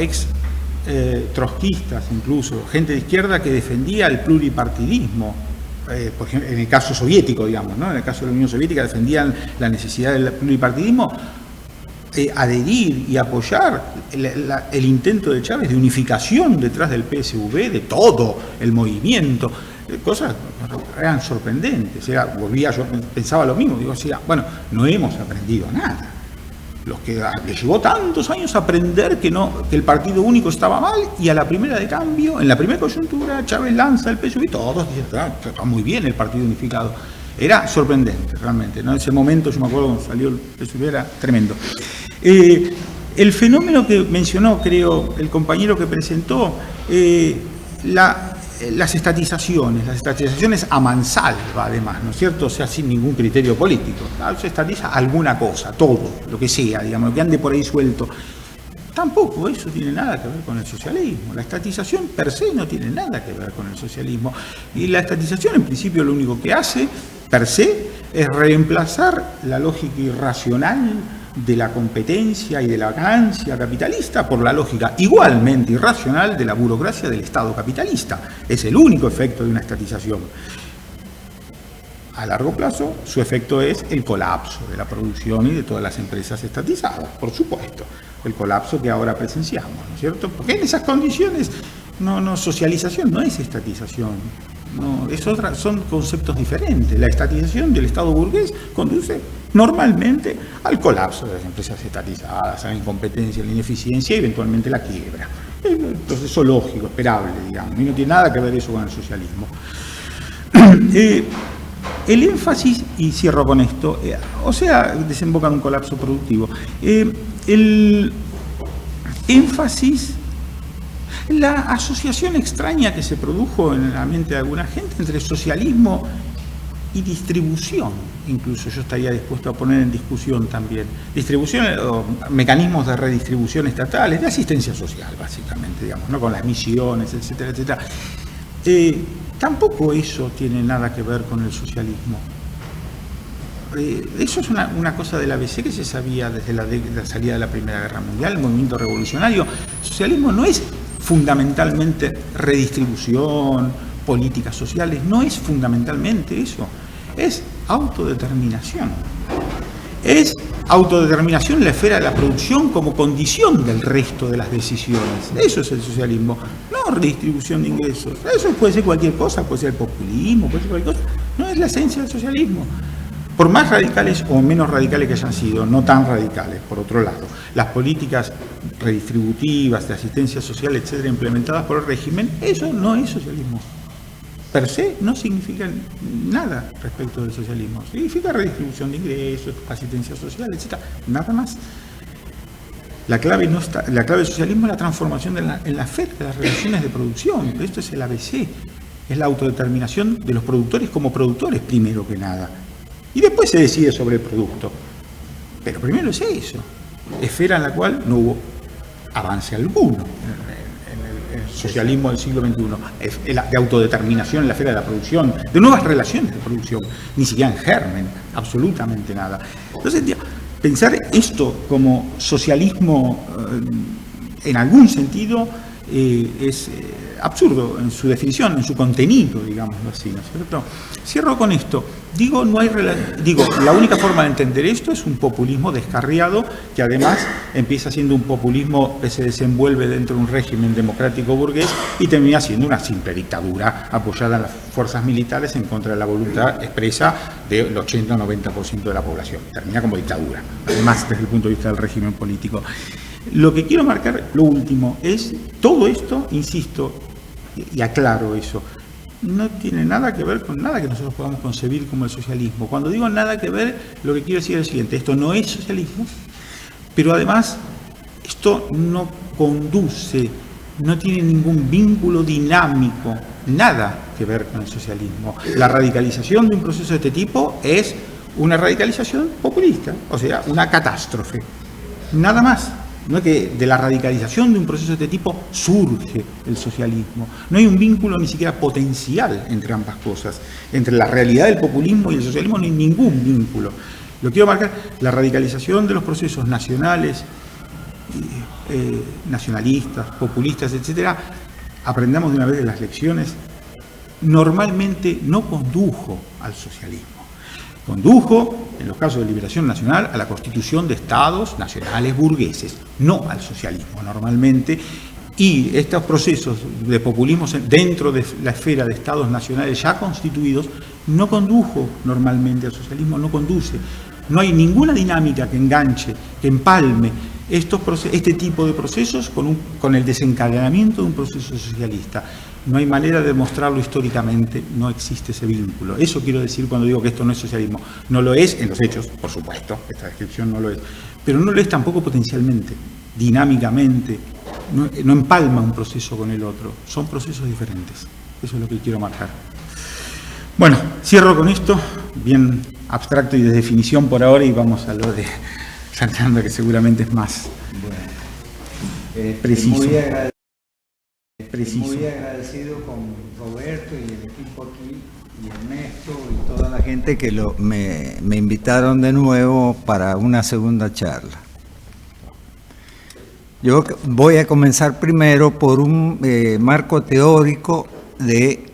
trotskistas, incluso gente de izquierda que defendía el pluripartidismo, por ejemplo, en el caso soviético, digamos, ¿no? En el caso de la Unión Soviética defendían la necesidad del pluripartidismo, adherir y apoyar el intento de Chávez de unificación detrás del PSV, de todo el movimiento. Cosas eran sorprendentes. O sea, yo pensaba lo mismo, digo, bueno, no hemos aprendido nada. Los que les llevó tantos años aprender que el partido único estaba mal, y a la primera de cambio, en la primera coyuntura, Chávez lanza el PSUV y todos dicen, está muy bien el partido unificado. Era sorprendente, realmente, ¿no? En ese momento, yo me acuerdo cuando salió el PSUV, era tremendo. El fenómeno que mencionó, creo, el compañero que presentó, las estatizaciones a mansalva, además, ¿no es cierto? O sea, sin ningún criterio político. Se estatiza alguna cosa, todo, lo que sea, digamos, lo que ande por ahí suelto. Tampoco eso tiene nada que ver con el socialismo. La estatización per se no tiene nada que ver con el socialismo. Y la estatización, en principio, lo único que hace, per se, es reemplazar la lógica irracional de la competencia y de la ganancia capitalista por la lógica igualmente irracional de la burocracia del Estado capitalista. Es el único efecto de una estatización. A largo plazo, su efecto es el colapso de la producción y de todas las empresas estatizadas, por supuesto. El colapso que ahora presenciamos, ¿no es cierto? Porque en esas condiciones, socialización no es estatización. No, son conceptos diferentes. La estatización del Estado burgués conduce normalmente al colapso de las empresas estatizadas, a la incompetencia, a la ineficiencia y eventualmente la quiebra. Es un proceso lógico, esperable, digamos, y no tiene nada que ver eso con el socialismo. El énfasis, y cierro con esto, desemboca en un colapso productivo. El énfasis, la asociación extraña que se produjo en la mente de alguna gente entre socialismo y distribución, incluso yo estaría dispuesto a poner en discusión también. Distribución o mecanismos de redistribución estatales, de asistencia social, básicamente, digamos, ¿no? Con las misiones, etcétera, etcétera. Tampoco eso tiene nada que ver con el socialismo. Eso es una cosa del ABC que se sabía desde la salida de la Primera Guerra Mundial, el movimiento revolucionario. El socialismo no es fundamentalmente redistribución políticas sociales, no es fundamentalmente eso, es autodeterminación. Es autodeterminación en la esfera de la producción como condición del resto de las decisiones. Eso es el socialismo, no redistribución de ingresos. Eso puede ser cualquier cosa, puede ser el populismo, puede ser cualquier cosa. No es la esencia del socialismo. Por más radicales o menos radicales que hayan sido, no tan radicales, por otro lado, las políticas redistributivas, de asistencia social, etcétera, implementadas por el régimen, eso no es socialismo. Per se no significa nada respecto del socialismo. Significa redistribución de ingresos, asistencia social, etcétera, nada más. La clave del socialismo es la transformación en la esfera de las relaciones de producción. Esto es el ABC, es la autodeterminación de los productores como productores primero que nada. Y después se decide sobre el producto. Pero primero es eso, esfera en la cual no hubo avance alguno en el socialismo del siglo XXI, de autodeterminación en la esfera de la producción, de nuevas relaciones de producción, ni siquiera en germen, absolutamente nada. Entonces, pensar esto como socialismo en algún sentido es absurdo en su definición, en su contenido, digámoslo así, ¿no es cierto? Cierro con esto. Digo, la única forma de entender esto es un populismo descarriado, que además empieza siendo un populismo que se desenvuelve dentro de un régimen democrático burgués y termina siendo una simple dictadura apoyada en las fuerzas militares en contra de la voluntad expresa del 80-90% de la población. Termina como dictadura, además desde el punto de vista del régimen político. Lo que quiero marcar, lo último, es todo esto, insisto, y aclaro eso, no tiene nada que ver con nada que nosotros podamos concebir como el socialismo. Cuando digo nada que ver, lo que quiero decir es lo siguiente: esto no es socialismo, pero además esto no conduce, no tiene ningún vínculo dinámico, nada que ver con el socialismo. La radicalización de un proceso de este tipo es una radicalización populista, o sea, una catástrofe, nada más. No es que de la radicalización de un proceso de este tipo surge el socialismo. No hay un vínculo ni siquiera potencial entre ambas cosas. Entre la realidad del populismo y el socialismo no hay ningún vínculo. Lo quiero marcar: la radicalización de los procesos nacionales, nacionalistas, populistas, etcétera, aprendamos de una vez de las lecciones, normalmente no condujo al socialismo. Condujo, en los casos de liberación nacional, a la constitución de estados nacionales burgueses, no al socialismo normalmente, y estos procesos de populismo dentro de la esfera de estados nacionales ya constituidos no condujo normalmente al socialismo, no conduce. No hay ninguna dinámica que enganche, que empalme este tipo de procesos con el desencadenamiento de un proceso socialista. No hay manera de demostrarlo históricamente, no existe ese vínculo. Eso quiero decir cuando digo que esto no es socialismo. No lo es en los hechos, por supuesto, esta descripción no lo es, pero no lo es tampoco potencialmente, dinámicamente, no empalma un proceso con el otro, son procesos diferentes. Eso es lo que quiero marcar. Bueno, cierro con esto, bien abstracto y de definición por ahora, y vamos a lo de Fernando, que seguramente es más preciso. Muy agradecido con Roberto y el equipo aquí, y Ernesto y toda la gente que me invitaron de nuevo para una segunda charla. Yo voy a comenzar primero por un marco teórico de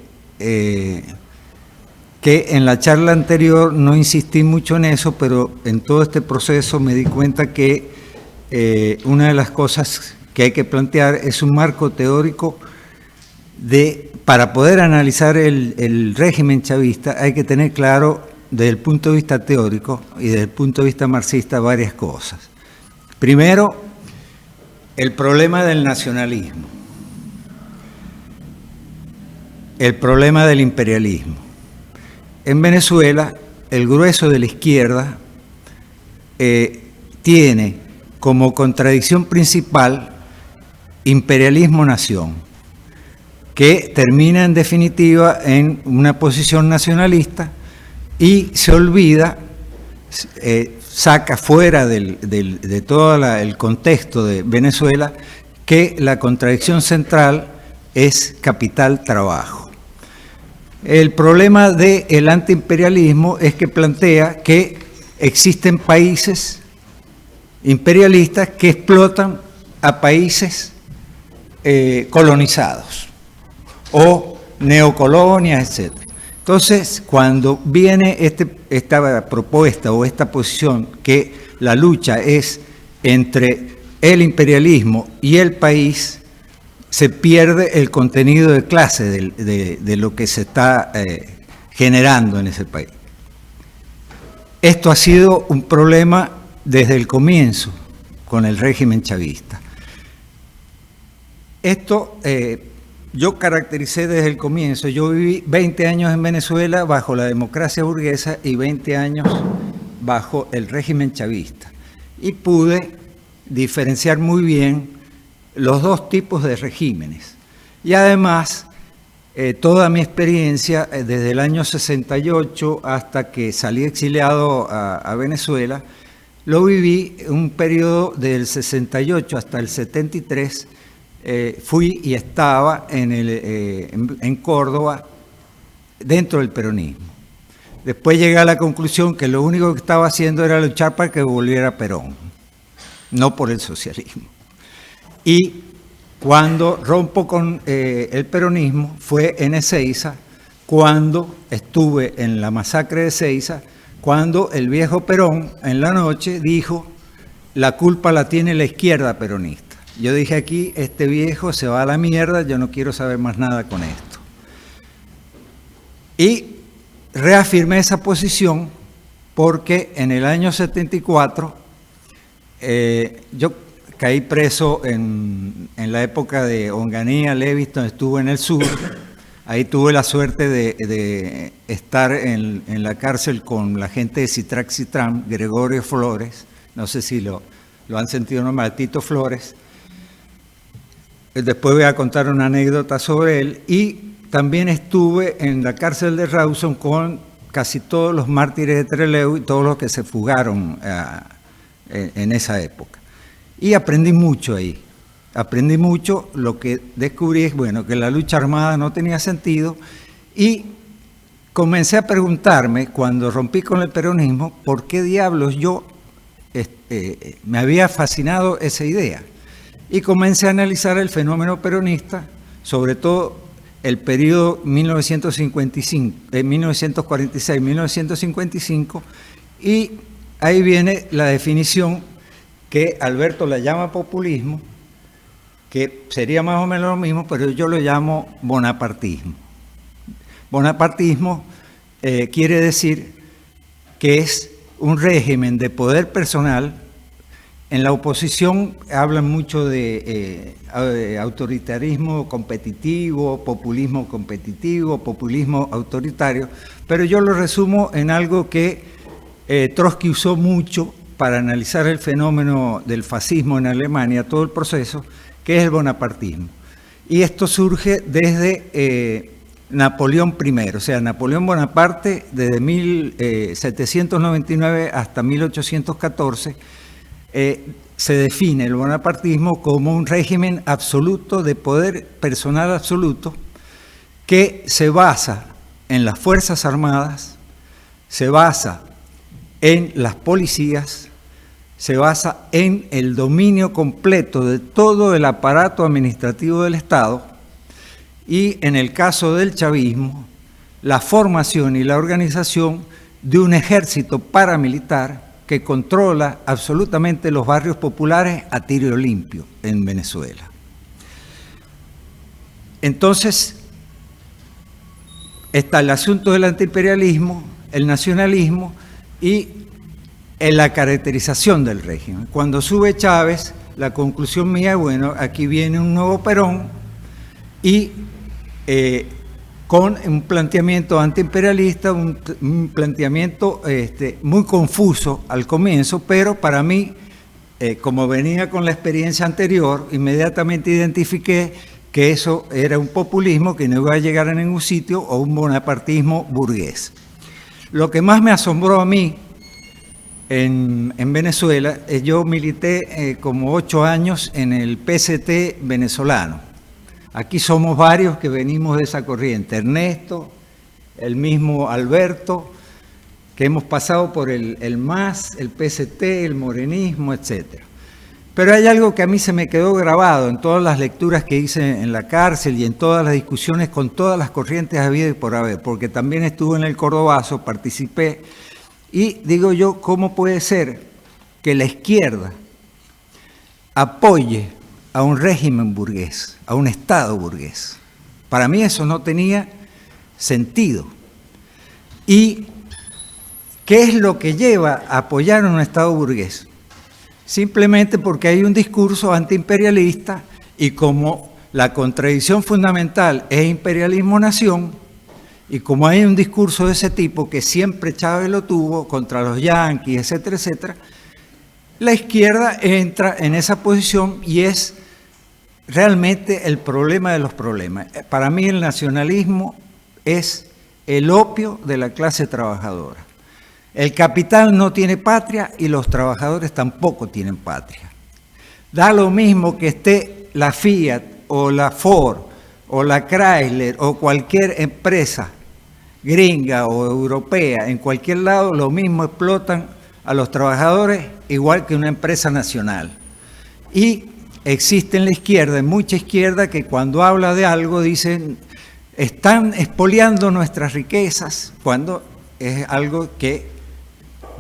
que en la charla anterior no insistí mucho en eso, pero en todo este proceso me di cuenta que una de las cosas que hay que plantear es un marco teórico para poder analizar el régimen chavista. Hay que tener claro desde el punto de vista teórico y desde el punto de vista marxista varias cosas. Primero, el problema del nacionalismo, el problema del imperialismo. En Venezuela, el grueso de la izquierda tiene como contradicción principal imperialismo-nación, que termina en definitiva en una posición nacionalista y se olvida, saca fuera de todo el contexto de Venezuela, que la contradicción central es capital-trabajo. El problema del antiimperialismo es que plantea que existen países imperialistas que explotan a países colonizados, o neocolonias, etc. Entonces, cuando viene esta propuesta o esta posición que la lucha es entre el imperialismo y el país, se pierde el contenido de clase de lo que se está generando en ese país. Esto ha sido un problema desde el comienzo con el régimen chavista. Esto yo caractericé desde el comienzo. Yo viví 20 años en Venezuela bajo la democracia burguesa y 20 años bajo el régimen chavista. Y pude diferenciar muy bien los dos tipos de regímenes. Y además, toda mi experiencia desde el año 68 hasta que salí exiliado a Venezuela, lo viví un periodo del 68 hasta el 73. Fui y estaba en Córdoba dentro del peronismo. Después llegué a la conclusión que lo único que estaba haciendo era luchar para que volviera Perón, no por el socialismo. Y cuando rompo con el peronismo fue en Ezeiza, cuando estuve en la masacre de Ezeiza, cuando el viejo Perón en la noche dijo: la culpa la tiene la izquierda peronista. Yo dije, aquí este viejo se va a la mierda, yo no quiero saber más nada con esto. Y reafirmé esa posición porque en el año 74 yo caí preso en la época de Onganía, Leviston, estuve en el sur. Ahí tuve la suerte de estar en la cárcel con la gente de Citrac-Citram, Gregorio Flores, no sé si lo han sentido nombrar, Tito Flores. Después voy a contar una anécdota sobre él. Y también estuve en la cárcel de Rawson con casi todos los mártires de Trelew y todos los que se fugaron en esa época. Y aprendí mucho ahí. Aprendí mucho. Lo que descubrí es, bueno, que la lucha armada no tenía sentido. Y comencé a preguntarme, cuando rompí con el peronismo, por qué diablos yo me había fascinado esa idea. Y comencé a analizar el fenómeno peronista, sobre todo el periodo 1946-1955, y ahí viene la definición que Alberto la llama populismo, que sería más o menos lo mismo, pero yo lo llamo bonapartismo. Bonapartismo quiere decir que es un régimen de poder personal. En la oposición hablan mucho de autoritarismo competitivo, populismo autoritario, pero yo lo resumo en algo que Trotsky usó mucho para analizar el fenómeno del fascismo en Alemania, todo el proceso, que es el bonapartismo. Y esto surge desde Napoleón I, o sea, Napoleón Bonaparte, desde 1799 hasta 1814, se define el bonapartismo como un régimen absoluto de poder personal absoluto que se basa en las Fuerzas Armadas, se basa en las policías, se basa en el dominio completo de todo el aparato administrativo del Estado y, en el caso del chavismo, la formación y la organización de un ejército paramilitar que controla absolutamente los barrios populares a tiro limpio en Venezuela. Entonces, está el asunto del antiimperialismo, el nacionalismo y la caracterización del régimen. Cuando sube Chávez, la conclusión mía es, bueno, aquí viene un nuevo Perón y con un planteamiento antiimperialista, un planteamiento muy confuso al comienzo, pero para mí, como venía con la experiencia anterior, inmediatamente identifiqué que eso era un populismo que no iba a llegar a ningún sitio o un bonapartismo burgués. Lo que más me asombró a mí en Venezuela, yo milité como 8 años en el PCT venezolano. Aquí somos varios que venimos de esa corriente, Ernesto, el mismo Alberto, que hemos pasado por el MAS, el PCT, el morenismo, etc. Pero hay algo que a mí se me quedó grabado en todas las lecturas que hice en la cárcel y en todas las discusiones con todas las corrientes habidas y por haber, porque también estuve en el Cordobazo, participé, y digo yo, ¿cómo puede ser que la izquierda apoye a un régimen burgués, a un Estado burgués? Para mí eso no tenía sentido. ¿Y qué es lo que lleva a apoyar a un Estado burgués? Simplemente porque hay un discurso antiimperialista y como la contradicción fundamental es imperialismo-nación, y como hay un discurso de ese tipo que siempre Chávez lo tuvo contra los yanquis, etcétera, etcétera, la izquierda entra en esa posición y es realmente el problema de los problemas. Para mí el nacionalismo es el opio de la clase trabajadora. El capital no tiene patria y los trabajadores tampoco tienen patria. Da lo mismo que esté la Fiat o la Ford o la Chrysler o cualquier empresa gringa o europea, en cualquier lado lo mismo explotan a los trabajadores igual que una empresa nacional. Y existe en la izquierda, en mucha izquierda, que cuando habla de algo dicen están expoliando nuestras riquezas, cuando es algo que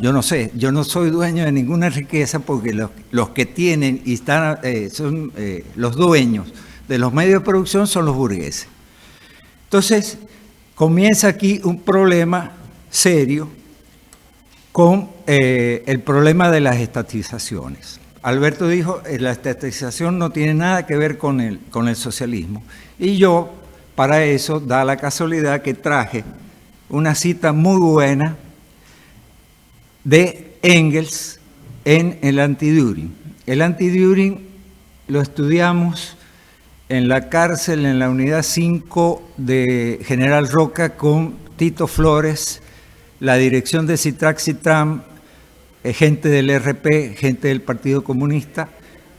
yo no sé, yo no soy dueño de ninguna riqueza porque los que tienen y están son los dueños de los medios de producción son los burgueses. Entonces comienza aquí un problema serio con el problema de las estatizaciones. Alberto dijo la estatización no tiene nada que ver con el socialismo. Y yo, para eso, da la casualidad que traje una cita muy buena de Engels en el Anti-Düring. El Anti-Düring lo estudiamos en la cárcel, en la unidad 5 de General Roca con Tito Flores, la dirección de Citrac-Citram, gente del RP, gente del Partido Comunista.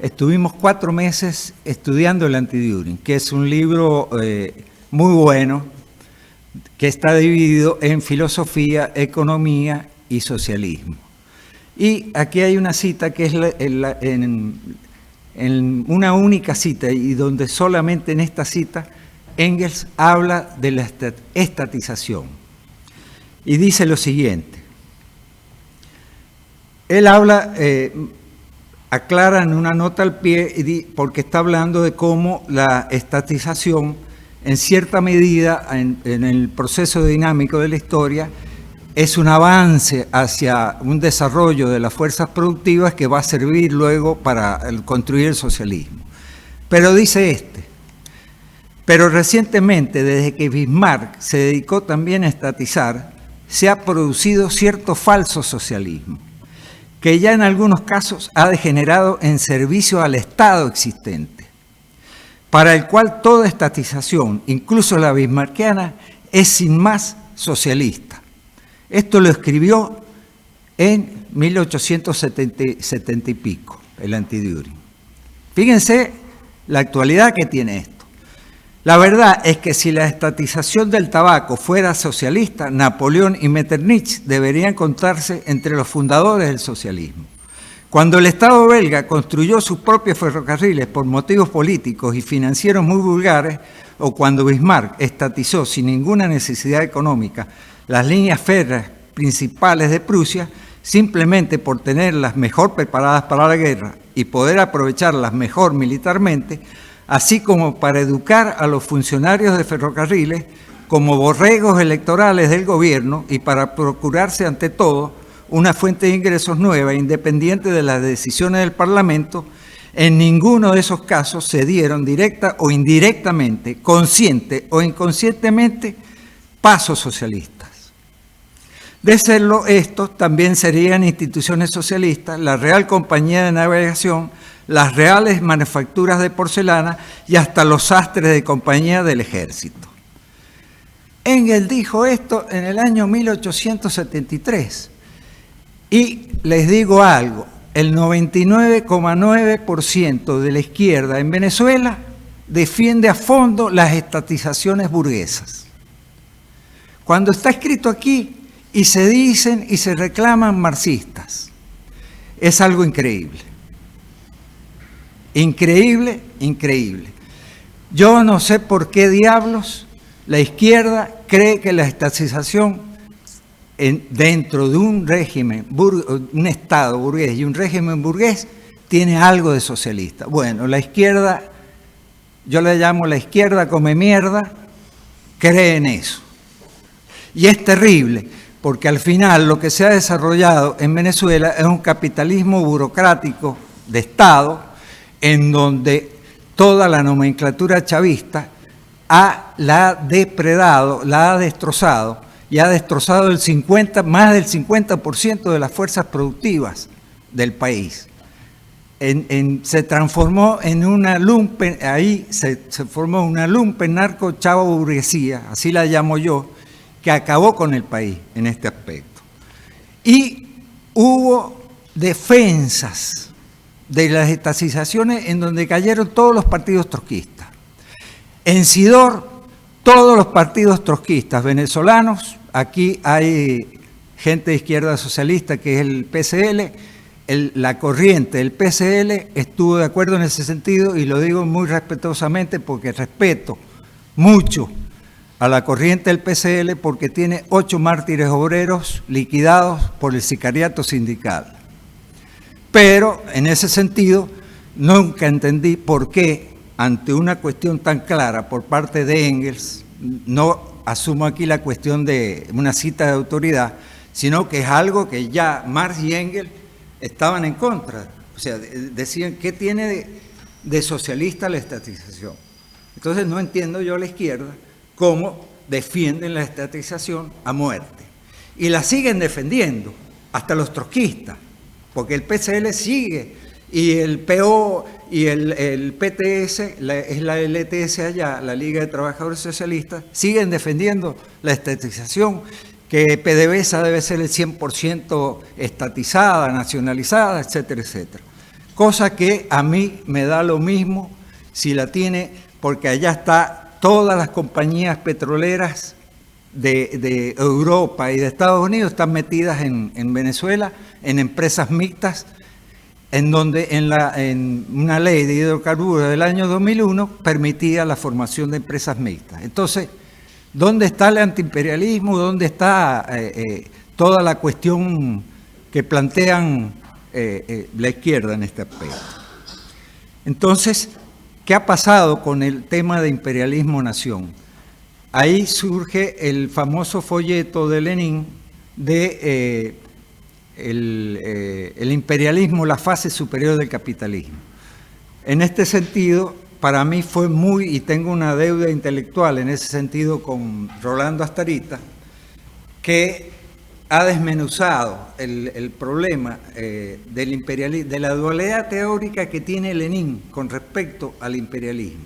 Estuvimos 4 meses estudiando el Anti-Düring, que es un libro muy bueno, que está dividido en filosofía, economía y socialismo. Y aquí hay una cita que es en una única cita, y donde solamente en esta cita Engels habla de la estatización. Y dice lo siguiente. Él habla, aclara en una nota al pie, porque está hablando de cómo la estatización, en cierta medida, en el proceso dinámico de la historia, es un avance hacia un desarrollo de las fuerzas productivas que va a servir luego para construir el socialismo. Pero dice pero recientemente, desde que Bismarck se dedicó también a estatizar, se ha producido cierto falso socialismo, que ya en algunos casos ha degenerado en servicio al Estado existente, para el cual toda estatización, incluso la bismarckiana, es sin más socialista. Esto lo escribió en 1870 y pico, el Anti-Düring. Fíjense la actualidad que tiene esto. La verdad es que si la estatización del tabaco fuera socialista, Napoleón y Metternich deberían contarse entre los fundadores del socialismo. Cuando el Estado belga construyó sus propios ferrocarriles por motivos políticos y financieros muy vulgares, o cuando Bismarck estatizó sin ninguna necesidad económica las líneas férreas principales de Prusia, simplemente por tenerlas mejor preparadas para la guerra y poder aprovecharlas mejor militarmente, así como para educar a los funcionarios de ferrocarriles como borregos electorales del gobierno y para procurarse ante todo una fuente de ingresos nueva, independiente de las decisiones del Parlamento. En ninguno de esos casos se dieron directa o indirectamente, consciente o inconscientemente, pasos socialistas. De serlo estos, también serían instituciones socialistas, la Real Compañía de Navegación, las reales manufacturas de porcelana y hasta los sastres de compañía del ejército. Engels dijo esto en el año 1873. Y les digo algo, el 99,9% de la izquierda en Venezuela defiende a fondo las estatizaciones burguesas. Cuando está escrito aquí y se dicen y se reclaman marxistas, es algo increíble. Increíble, increíble. Yo no sé por qué diablos la izquierda cree que la estatización dentro de un régimen, un Estado burgués y un régimen burgués tiene algo de socialista. Bueno, la izquierda, yo le llamo la izquierda come mierda, cree en eso. Y es terrible, porque al final lo que se ha desarrollado en Venezuela es un capitalismo burocrático de Estado, en donde toda la nomenclatura chavista la ha depredado, la ha destrozado, y ha destrozado más del 50% de las fuerzas productivas del país. Se transformó en una lumpen, ahí se formó una lumpen narco chavo burguesía, así la llamo yo, que acabó con el país en este aspecto. Y hubo defensas de las estatizaciones en donde cayeron todos los partidos trotskistas. En Sidor, todos los partidos trotskistas venezolanos, aquí hay gente de izquierda socialista que es el PCL, la corriente del PCL estuvo de acuerdo en ese sentido, y lo digo muy respetuosamente porque respeto mucho a la corriente del PCL, porque tiene 8 mártires obreros liquidados por el sicariato sindical. Pero en ese sentido nunca entendí por qué, ante una cuestión tan clara por parte de Engels, no asumo aquí la cuestión de una cita de autoridad, sino que es algo que ya Marx y Engels estaban en contra. O sea, decían, ¿qué tiene de socialista la estatización? Entonces no entiendo yo a la izquierda cómo defienden la estatización a muerte. Y la siguen defendiendo, hasta los trotskistas, porque el PCL sigue, y el PO y el PTS, es la LTS allá, la Liga de Trabajadores Socialistas, siguen defendiendo la estatización, que PDVSA debe ser el 100% estatizada, nacionalizada, etcétera, etcétera. Cosa que a mí me da lo mismo si la tiene, porque allá está todas las compañías petroleras de Europa y de Estados Unidos están metidas en Venezuela, en empresas mixtas, en donde en una ley de hidrocarburos del año 2001 permitía la formación de empresas mixtas. Entonces, ¿dónde está el antiimperialismo? ¿Dónde está toda la cuestión que plantean la izquierda en este aspecto? Entonces, ¿qué ha pasado con el tema de imperialismo-nación? Ahí surge el famoso folleto de Lenin de el imperialismo, la fase superior del capitalismo. En este sentido, para mí fue y tengo una deuda intelectual en ese sentido con Rolando Astarita, que ha desmenuzado el problema del imperialismo, de la dualidad teórica que tiene Lenin con respecto al imperialismo.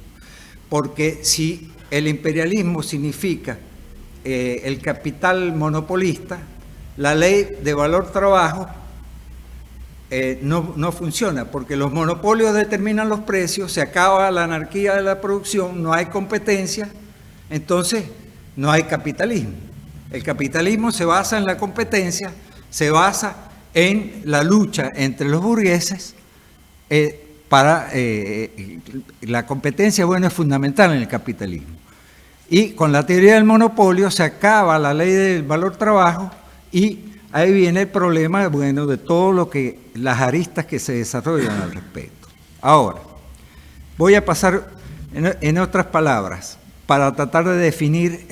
Porque si el imperialismo significa el capital monopolista, la ley de valor-trabajo no funciona, porque los monopolios determinan los precios, se acaba la anarquía de la producción, no hay competencia, entonces no hay capitalismo. El capitalismo se basa en la competencia, se basa en la lucha entre los burgueses la competencia, bueno, es fundamental en el capitalismo. Y con la teoría del monopolio se acaba la ley del valor-trabajo, y ahí viene el problema, bueno, de todo lo que las aristas que se desarrollan al respecto. Ahora, voy a pasar en otras palabras para tratar de definir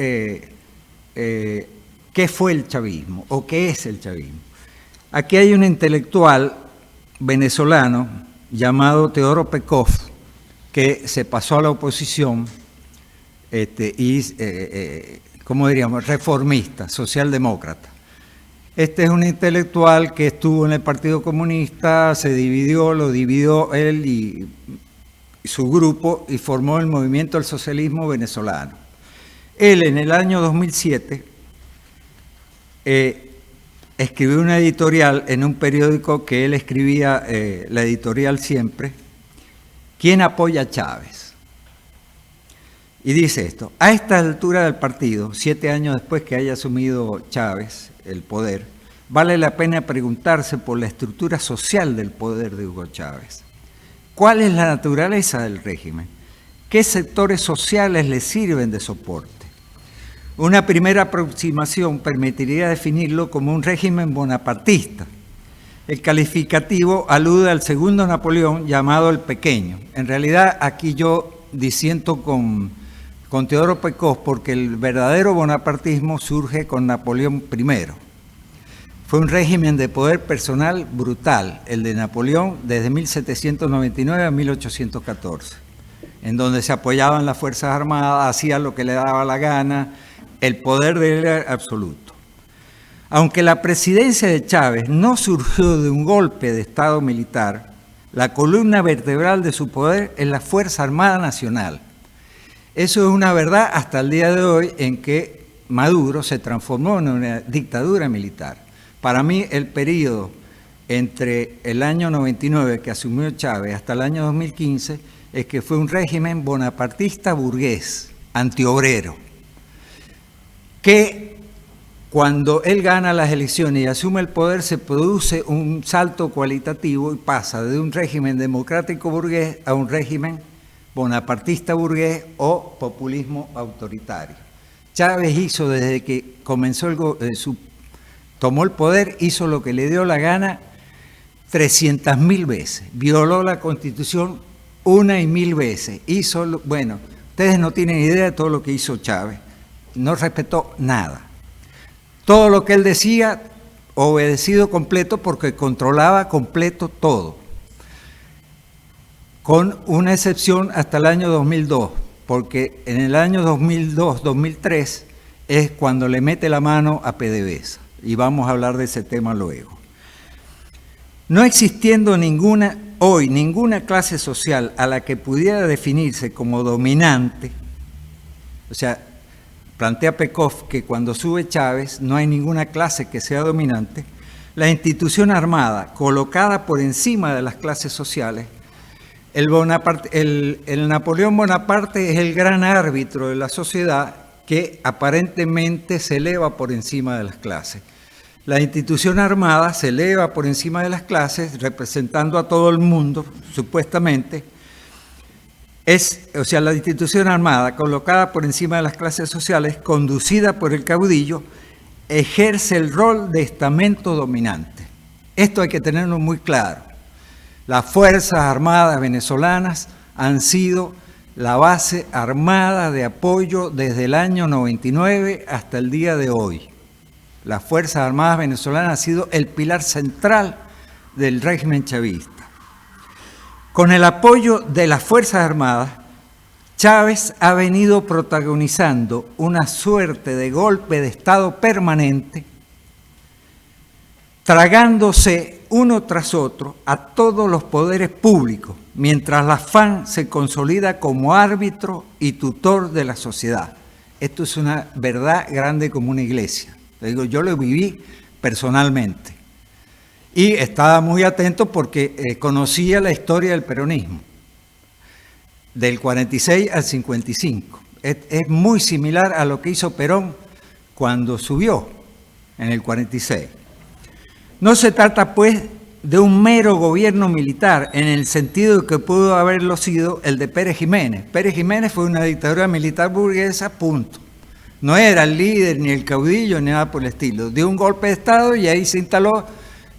qué fue el chavismo o qué es el chavismo. Aquí hay un intelectual venezolano llamado Teodoro Pekov, que se pasó a la oposición ¿cómo diríamos?, reformista, socialdemócrata. Este es un intelectual que estuvo en el Partido Comunista, lo dividió él y su grupo, y formó el movimiento del socialismo venezolano. Él en el año 2007 escribió una editorial en un periódico que él escribía, la editorial Siempre, ¿Quién apoya a Chávez? Y dice esto: a esta altura del partido, 7 años después que haya asumido Chávez el poder, vale la pena preguntarse por la estructura social del poder de Hugo Chávez. ¿Cuál es la naturaleza del régimen? ¿Qué sectores sociales le sirven de soporte? Una primera aproximación permitiría definirlo como un régimen bonapartista. El calificativo alude al segundo Napoleón, llamado el Pequeño. En realidad, aquí yo disiento con Teodoro Pekov, porque el verdadero bonapartismo surge con Napoleón I. Fue un régimen de poder personal brutal, el de Napoleón, desde 1799 a 1814, en donde se apoyaban las Fuerzas Armadas, hacía lo que le daba la gana, el poder de él era absoluto. Aunque la presidencia de Chávez no surgió de un golpe de Estado militar, la columna vertebral de su poder es la Fuerza Armada Nacional. Eso es una verdad hasta el día de hoy, en que Maduro se transformó en una dictadura militar. Para mí, el periodo entre el año 99 que asumió Chávez hasta el año 2015 es que fue un régimen bonapartista burgués, antiobrero, que cuando él gana las elecciones y asume el poder se produce un salto cualitativo y pasa de un régimen democrático burgués a un régimen bonapartista burgués o populismo autoritario. Chávez hizo, desde que comenzó tomó el poder, hizo lo que le dio la gana 300.000 veces, violó la Constitución 1.000 veces, bueno, ustedes no tienen idea de todo lo que hizo Chávez, no respetó nada. Todo lo que él decía, obedecido completo, porque controlaba completo todo, con una excepción hasta el año 2002, porque en el año 2002-2003 es cuando le mete la mano a PDVSA, y vamos a hablar de ese tema luego. No existiendo hoy ninguna clase social a la que pudiera definirse como dominante, o sea, plantea Pekov que cuando sube Chávez no hay ninguna clase que sea dominante, la institución armada colocada por encima de las clases sociales, el Napoleón Bonaparte es el gran árbitro de la sociedad que aparentemente se eleva por encima de las clases. La institución armada se eleva por encima de las clases, representando a todo el mundo, supuestamente. La institución armada, colocada por encima de las clases sociales, conducida por el caudillo, ejerce el rol de estamento dominante. Esto hay que tenerlo muy claro. Las Fuerzas Armadas venezolanas han sido la base armada de apoyo desde el año 99 hasta el día de hoy. Las Fuerzas Armadas venezolanas han sido el pilar central del régimen chavista. Con el apoyo de las Fuerzas Armadas, Chávez ha venido protagonizando una suerte de golpe de Estado permanente, tragándose uno tras otro a todos los poderes públicos, mientras la FARC se consolida como árbitro y tutor de la sociedad. Esto es una verdad grande como una iglesia. Te digo, yo lo viví personalmente y estaba muy atento porque conocía la historia del peronismo, del 46 al 55. Es muy similar a lo que hizo Perón cuando subió en el 46. No se trata, pues, de un mero gobierno militar, en el sentido de que pudo haberlo sido el de Pérez Jiménez. Pérez Jiménez fue una dictadura militar burguesa, punto. No era el líder, ni el caudillo, ni nada por el estilo. Dio un golpe de Estado y ahí se instaló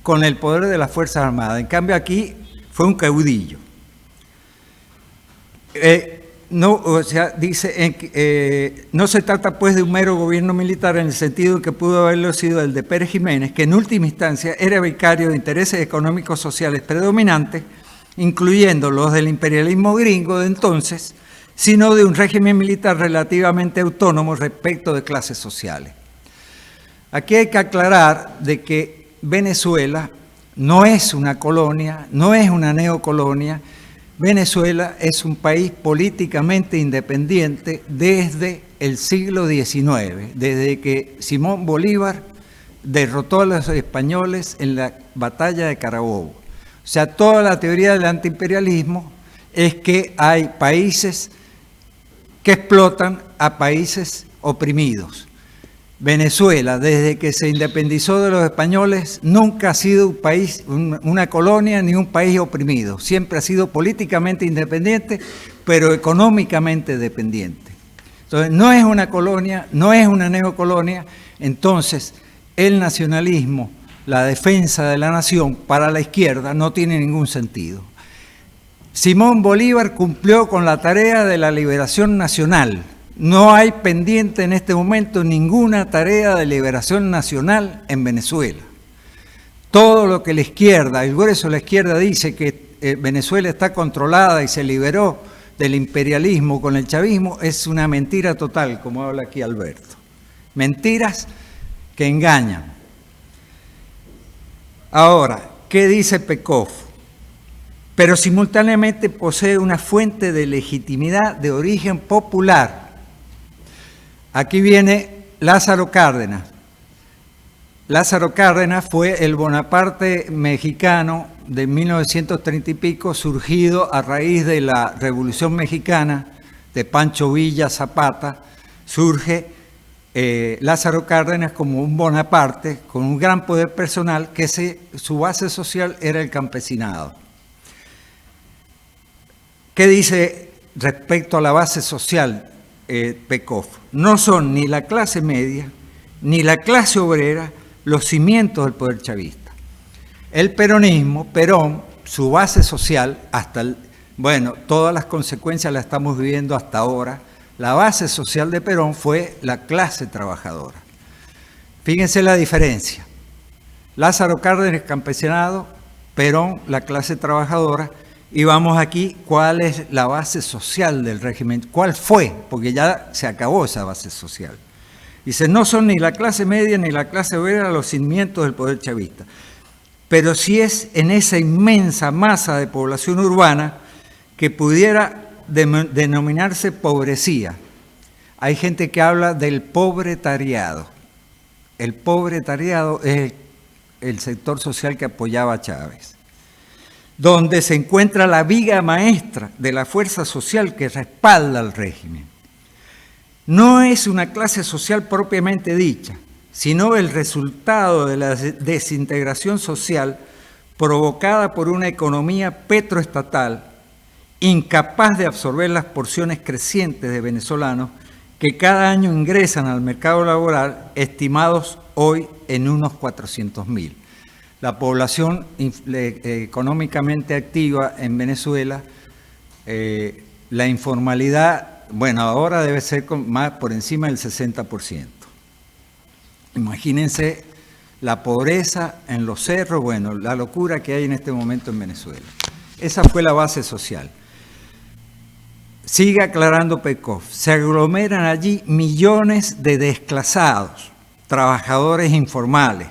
con el poder de las Fuerzas Armadas. En cambio, aquí fue un caudillo. No se trata pues de un mero gobierno militar en el sentido que pudo haberlo sido el de Pérez Jiménez, que en última instancia era vicario de intereses económicos sociales predominantes, incluyendo los del imperialismo gringo de entonces, sino de un régimen militar relativamente autónomo respecto de clases sociales. Aquí hay que aclarar de que Venezuela no es una colonia, no es una neocolonia. Venezuela es un país políticamente independiente desde el siglo XIX, desde que Simón Bolívar derrotó a los españoles en la batalla de Carabobo. O sea, toda la teoría del antiimperialismo es que hay países que explotan a países oprimidos. Venezuela, desde que se independizó de los españoles, nunca ha sido un país, una colonia ni un país oprimido. Siempre ha sido políticamente independiente, pero económicamente dependiente. Entonces, no es una colonia, no es una neocolonia. Entonces, el nacionalismo, la defensa de la nación para la izquierda no tiene ningún sentido. Simón Bolívar cumplió con la tarea de la liberación nacional. No hay pendiente en este momento ninguna tarea de liberación nacional en Venezuela. Todo lo que la izquierda, el grueso de la izquierda dice que Venezuela está controlada y se liberó del imperialismo con el chavismo, es una mentira total, como habla aquí Alberto. Mentiras que engañan. Ahora, ¿qué dice Pekov? Pero simultáneamente posee una fuente de legitimidad de origen popular. Aquí viene Lázaro Cárdenas. Lázaro Cárdenas fue el Bonaparte mexicano de 1930 y pico, surgido a raíz de la Revolución Mexicana de Pancho Villa Zapata. Surge Lázaro Cárdenas como un Bonaparte con un gran poder personal que su base social era el campesinado. ¿Qué dice respecto a la base social Pekov? No son ni la clase media ni la clase obrera los cimientos del poder chavista. El peronismo, Perón, su base social, todas las consecuencias las estamos viviendo hasta ahora. La base social de Perón fue la clase trabajadora. Fíjense la diferencia. Lázaro Cárdenas, campesinado, Perón, la clase trabajadora. Y vamos aquí, ¿cuál es la base social del régimen? ¿Cuál fue? Porque ya se acabó esa base social. Dice, no son ni la clase media ni la clase obrera los cimientos del poder chavista. Pero sí es en esa inmensa masa de población urbana que pudiera denominarse pobrecía. Hay gente que habla del pobretariado. El pobretariado es el sector social que apoyaba a Chávez, donde se encuentra la viga maestra de la fuerza social que respalda al régimen. No es una clase social propiamente dicha, sino el resultado de la desintegración social provocada por una economía petroestatal incapaz de absorber las porciones crecientes de venezolanos que cada año ingresan al mercado laboral, estimados hoy en unos 400.000. La población económicamente activa en Venezuela, la informalidad, ahora debe ser más por encima del 60%. Imagínense la pobreza en los cerros, la locura que hay en este momento en Venezuela. Esa fue la base social. Sigue aclarando Pekov, se aglomeran allí millones de desclasados, trabajadores informales,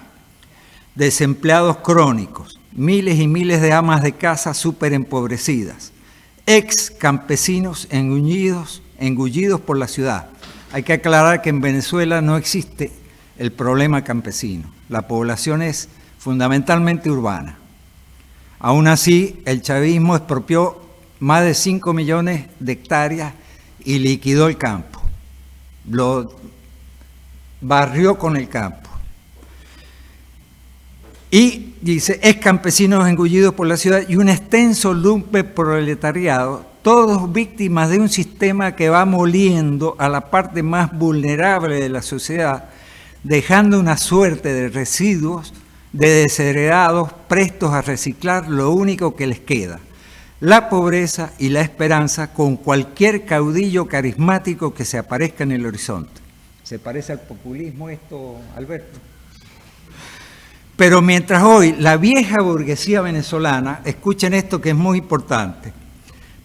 desempleados crónicos, miles y miles de amas de casa súper empobrecidas, ex campesinos engullidos por la ciudad. Hay que aclarar que en Venezuela no existe el problema campesino. La población es fundamentalmente urbana. Aún así, el chavismo expropió más de 5 millones de hectáreas y liquidó el campo. Lo barrió con el campo. Y dice, es campesinos engullidos por la ciudad y un extenso lumpenproletariado, todos víctimas de un sistema que va moliendo a la parte más vulnerable de la sociedad, dejando una suerte de residuos, de desheredados prestos a reciclar lo único que les queda, la pobreza y la esperanza con cualquier caudillo carismático que se aparezca en el horizonte. ¿Se parece al populismo esto, Alberto? Pero mientras hoy la vieja burguesía venezolana, escuchen esto que es muy importante,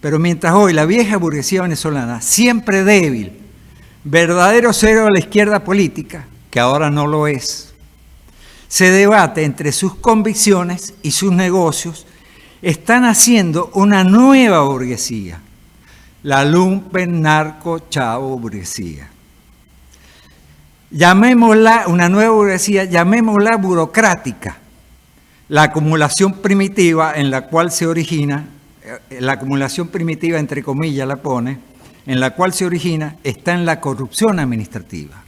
pero mientras hoy la vieja burguesía venezolana, siempre débil, verdadero cero de la izquierda política, que ahora no lo es, se debate entre sus convicciones y sus negocios, están haciendo una nueva burguesía, la lumpen narco chavo burguesía. Llamémosla una nueva burguesía, llamémosla burocrática, la acumulación primitiva en la cual se origina, la acumulación primitiva entre comillas la pone, en la cual se origina, está en la corrupción administrativa.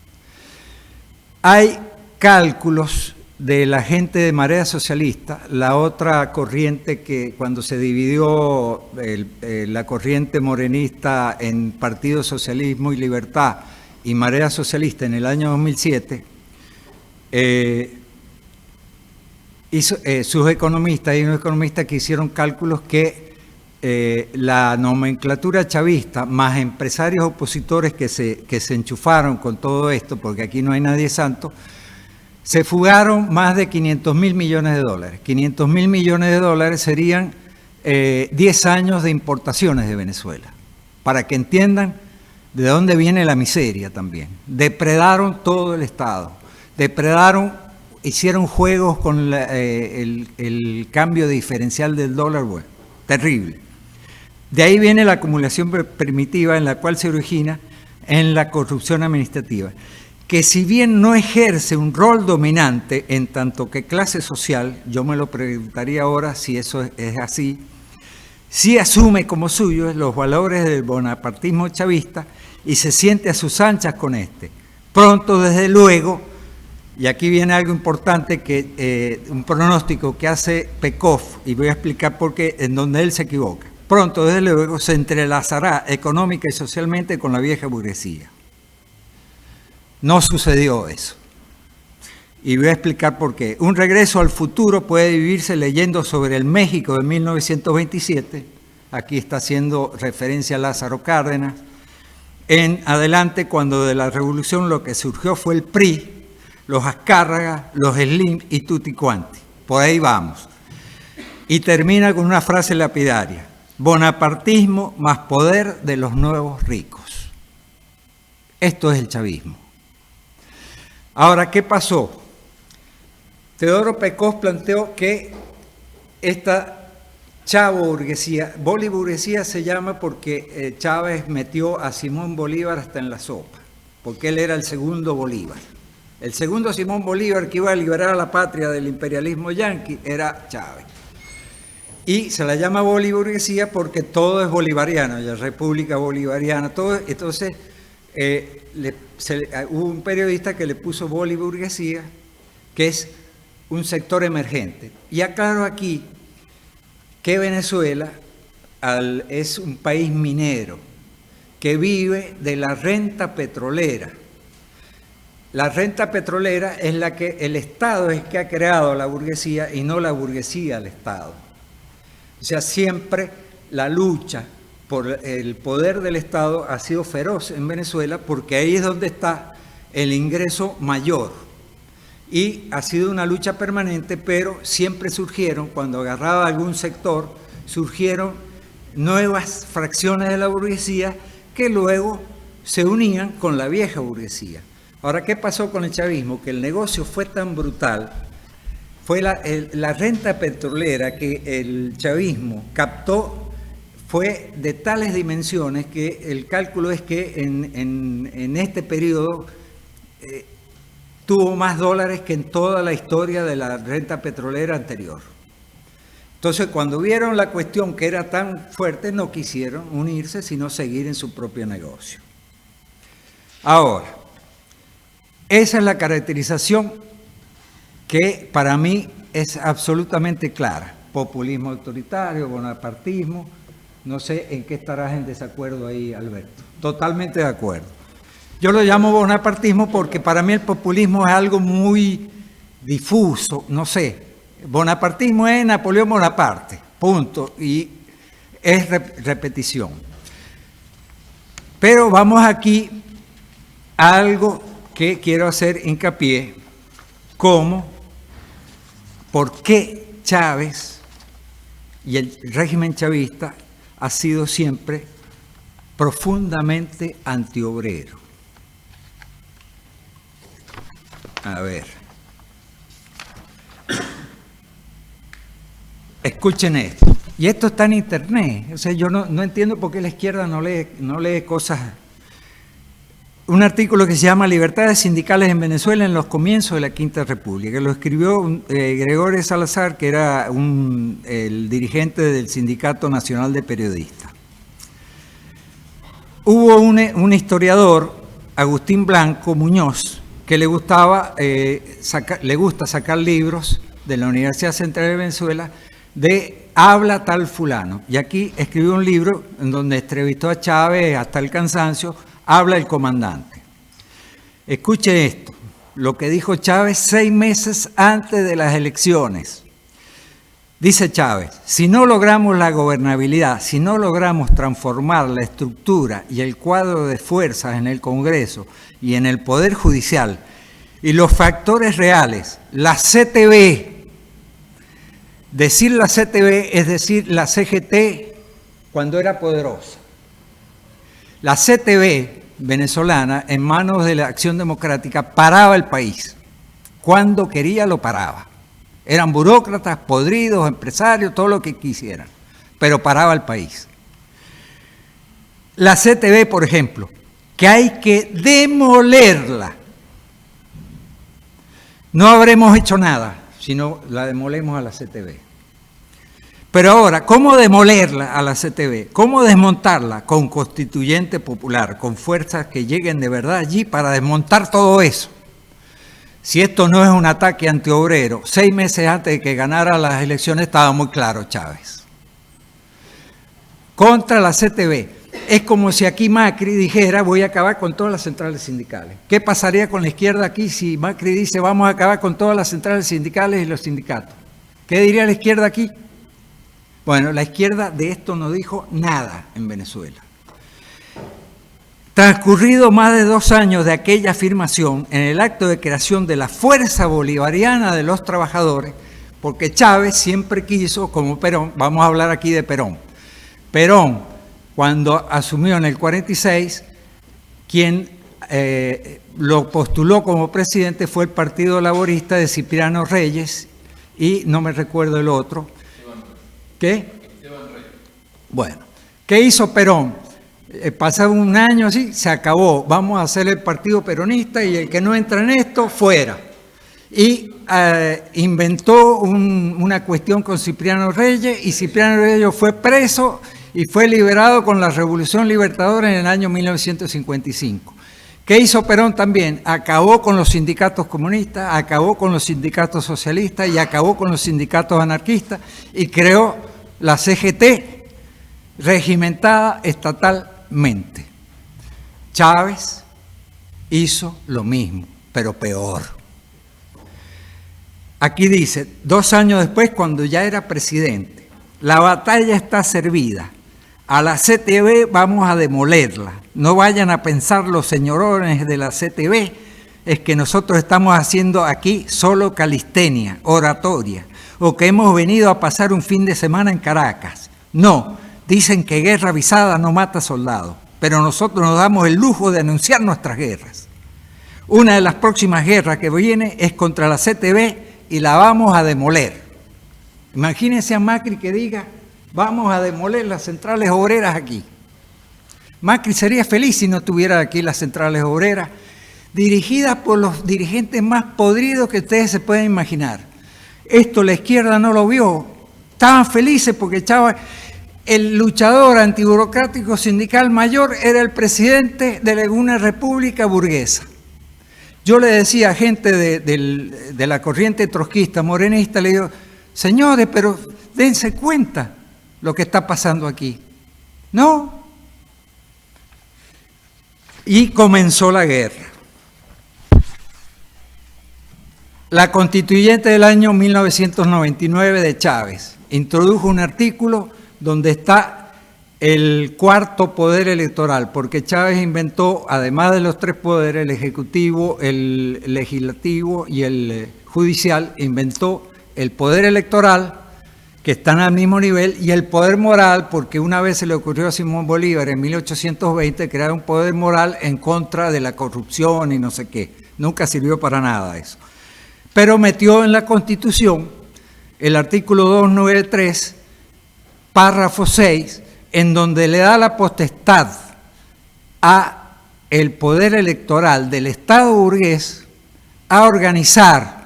Hay cálculos de la gente de Marea Socialista, la otra corriente que cuando se dividió la corriente morenista en Partido Socialismo y Libertad y Marea Socialista en el año 2007, sus economistas, hay unos economistas que hicieron cálculos que la nomenclatura chavista más empresarios opositores que se enchufaron con todo esto, porque aquí no hay nadie santo, se fugaron más de 500.000 millones de dólares. 500.000 millones de dólares serían 10 años de importaciones de Venezuela, para que entiendan de dónde viene la miseria también. Depredaron todo el Estado, hicieron juegos con el cambio diferencial del dólar, bueno, terrible. De ahí viene la acumulación primitiva en la cual se origina en la corrupción administrativa, que si bien no ejerce un rol dominante en tanto que clase social, yo me lo preguntaría ahora si eso es así, sí asume como suyos los valores del bonapartismo chavista y se siente a sus anchas con este. Pronto, desde luego, y aquí viene algo importante, un pronóstico que hace Pekov, y voy a explicar por qué, en donde él se equivoca. Pronto, desde luego, se entrelazará económica y socialmente con la vieja burguesía. No sucedió eso. Y voy a explicar por qué. Un regreso al futuro puede vivirse leyendo sobre el México de 1927. Aquí está haciendo referencia a Lázaro Cárdenas. En adelante, cuando de la revolución lo que surgió fue el PRI, los Azcárraga, los Slim y Tutti Quanti. Por ahí vamos. Y termina con una frase lapidaria. Bonapartismo más poder de los nuevos ricos. Esto es el chavismo. Ahora, ¿qué pasó? Teodoro Pekov planteó que esta chavo-burguesía, boliburguesía se llama porque Chávez metió a Simón Bolívar hasta en la sopa, porque él era el segundo Bolívar. El segundo Simón Bolívar que iba a liberar a la patria del imperialismo yanqui era Chávez. Y se la llama boliburguesía porque todo es bolivariano, la República Bolivariana, todo. Entonces, hubo un periodista que le puso boliburguesía, que es un sector emergente. Y aclaro aquí que Venezuela es un país minero que vive de la renta petrolera. La renta petrolera es la que el Estado es que ha creado la burguesía y no la burguesía al Estado. O sea, siempre la lucha por el poder del Estado ha sido feroz en Venezuela porque ahí es donde está el ingreso mayor. Y ha sido una lucha permanente, pero siempre surgieron, cuando agarraba algún sector, surgieron nuevas fracciones de la burguesía que luego se unían con la vieja burguesía. Ahora, ¿qué pasó con el chavismo? Que el negocio fue tan brutal, fue la renta petrolera que el chavismo captó, fue de tales dimensiones que el cálculo es que en este periodo tuvo más dólares que en toda la historia de la renta petrolera anterior. Entonces, cuando vieron la cuestión que era tan fuerte, no quisieron unirse, sino seguir en su propio negocio. Ahora, esa es la caracterización que para mí es absolutamente clara. Populismo autoritario, bonapartismo, no sé en qué estarás en desacuerdo ahí, Alberto. Totalmente de acuerdo. Yo lo llamo bonapartismo porque para mí el populismo es algo muy difuso, no sé. Bonapartismo es Napoleón Bonaparte, punto, y es repetición. Pero vamos aquí a algo que quiero hacer hincapié, como por qué Chávez y el régimen chavista ha sido siempre profundamente antiobrero. A ver. Escuchen esto. Y esto está en internet. O sea, yo no entiendo por qué la izquierda no lee cosas. Un artículo que se llama Libertades sindicales en Venezuela en los comienzos de la Quinta República, que lo escribió Gregorio Salazar, que era el dirigente del Sindicato Nacional de Periodistas. Hubo un historiador, Agustín Blanco Muñoz, que que le gusta sacar libros de la Universidad Central de Venezuela de Habla tal fulano. Y aquí escribió un libro en donde entrevistó a Chávez hasta el cansancio, Habla el comandante. Escuche esto, lo que dijo Chávez 6 meses antes de las elecciones. Dice Chávez, si no logramos la gobernabilidad, si no logramos transformar la estructura y el cuadro de fuerzas en el Congreso y en el Poder Judicial y los factores reales, la CTV, decir la CTV es decir la CGT cuando era poderosa. La CTV venezolana, en manos de la Acción Democrática, paraba el país. Cuando quería lo paraba. Eran burócratas, podridos, empresarios, todo lo que quisieran, pero paraba el país. La CTV, por ejemplo, que hay que demolerla. No habremos hecho nada si no la demolemos a la CTV. Pero ahora, ¿cómo demolerla a la CTV? ¿Cómo desmontarla? Con constituyente popular, con fuerzas que lleguen de verdad allí para desmontar todo eso. Si esto no es un ataque antiobrero, 6 meses antes de que ganara las elecciones estaba muy claro Chávez. Contra la CTV. Es como si aquí Macri dijera, voy a acabar con todas las centrales sindicales. ¿Qué pasaría con la izquierda aquí si Macri dice, vamos a acabar con todas las centrales sindicales y los sindicatos? ¿Qué diría la izquierda aquí? Bueno, la izquierda de esto no dijo nada en Venezuela. Transcurrido más de 2 años de aquella afirmación, en el acto de creación de la Fuerza Bolivariana de los Trabajadores, porque Chávez siempre quiso, como Perón, vamos a hablar aquí de Perón. Perón, cuando asumió en el 46, quien lo postuló como presidente fue el Partido Laborista de Cipriano Reyes y no me recuerdo el otro. ¿Qué? Bueno, ¿qué hizo Perón? Pasado un año así, se acabó. Vamos a hacer el partido peronista y el que no entra en esto, fuera. Y inventó una cuestión con Cipriano Reyes y Cipriano Reyes fue preso y fue liberado con la Revolución Libertadora en el año 1955. ¿Qué hizo Perón también? Acabó con los sindicatos comunistas, acabó con los sindicatos socialistas y acabó con los sindicatos anarquistas y creó la CGT, regimentada estatalmente. Chávez hizo lo mismo, pero peor. Aquí dice, 2 años después, cuando ya era presidente, la batalla está servida. A la CTV vamos a demolerla. No vayan a pensar los señorones de la CTV, es que nosotros estamos haciendo aquí solo calistenia, oratoria, o que hemos venido a pasar un fin de semana en Caracas. No, dicen que guerra avisada no mata soldados, pero nosotros nos damos el lujo de anunciar nuestras guerras. Una de las próximas guerras que viene es contra la CTV y la vamos a demoler. Imagínense a Macri que diga, vamos a demoler las centrales obreras aquí. Macri sería feliz si no tuviera aquí las centrales obreras, dirigidas por los dirigentes más podridos que ustedes se pueden imaginar. Esto la izquierda no lo vio. Estaban felices porque Chávez, el luchador antiburocrático sindical mayor, era el presidente de una república burguesa. Yo le decía a gente de la corriente trotskista, morenista, le digo, señores, pero dense cuenta lo que está pasando aquí. No. Y comenzó la guerra. La constituyente del año 1999 de Chávez introdujo un artículo donde está el 4º poder electoral, porque Chávez inventó, además de los 3 poderes, el ejecutivo, el legislativo y el judicial, inventó el poder electoral, que están al mismo nivel, y el poder moral, porque una vez se le ocurrió a Simón Bolívar en 1820 crear un poder moral en contra de la corrupción y no sé qué. Nunca sirvió para nada eso. Pero metió en la Constitución el artículo 293, párrafo 6, en donde le da la potestad a el poder electoral del Estado burgués a organizar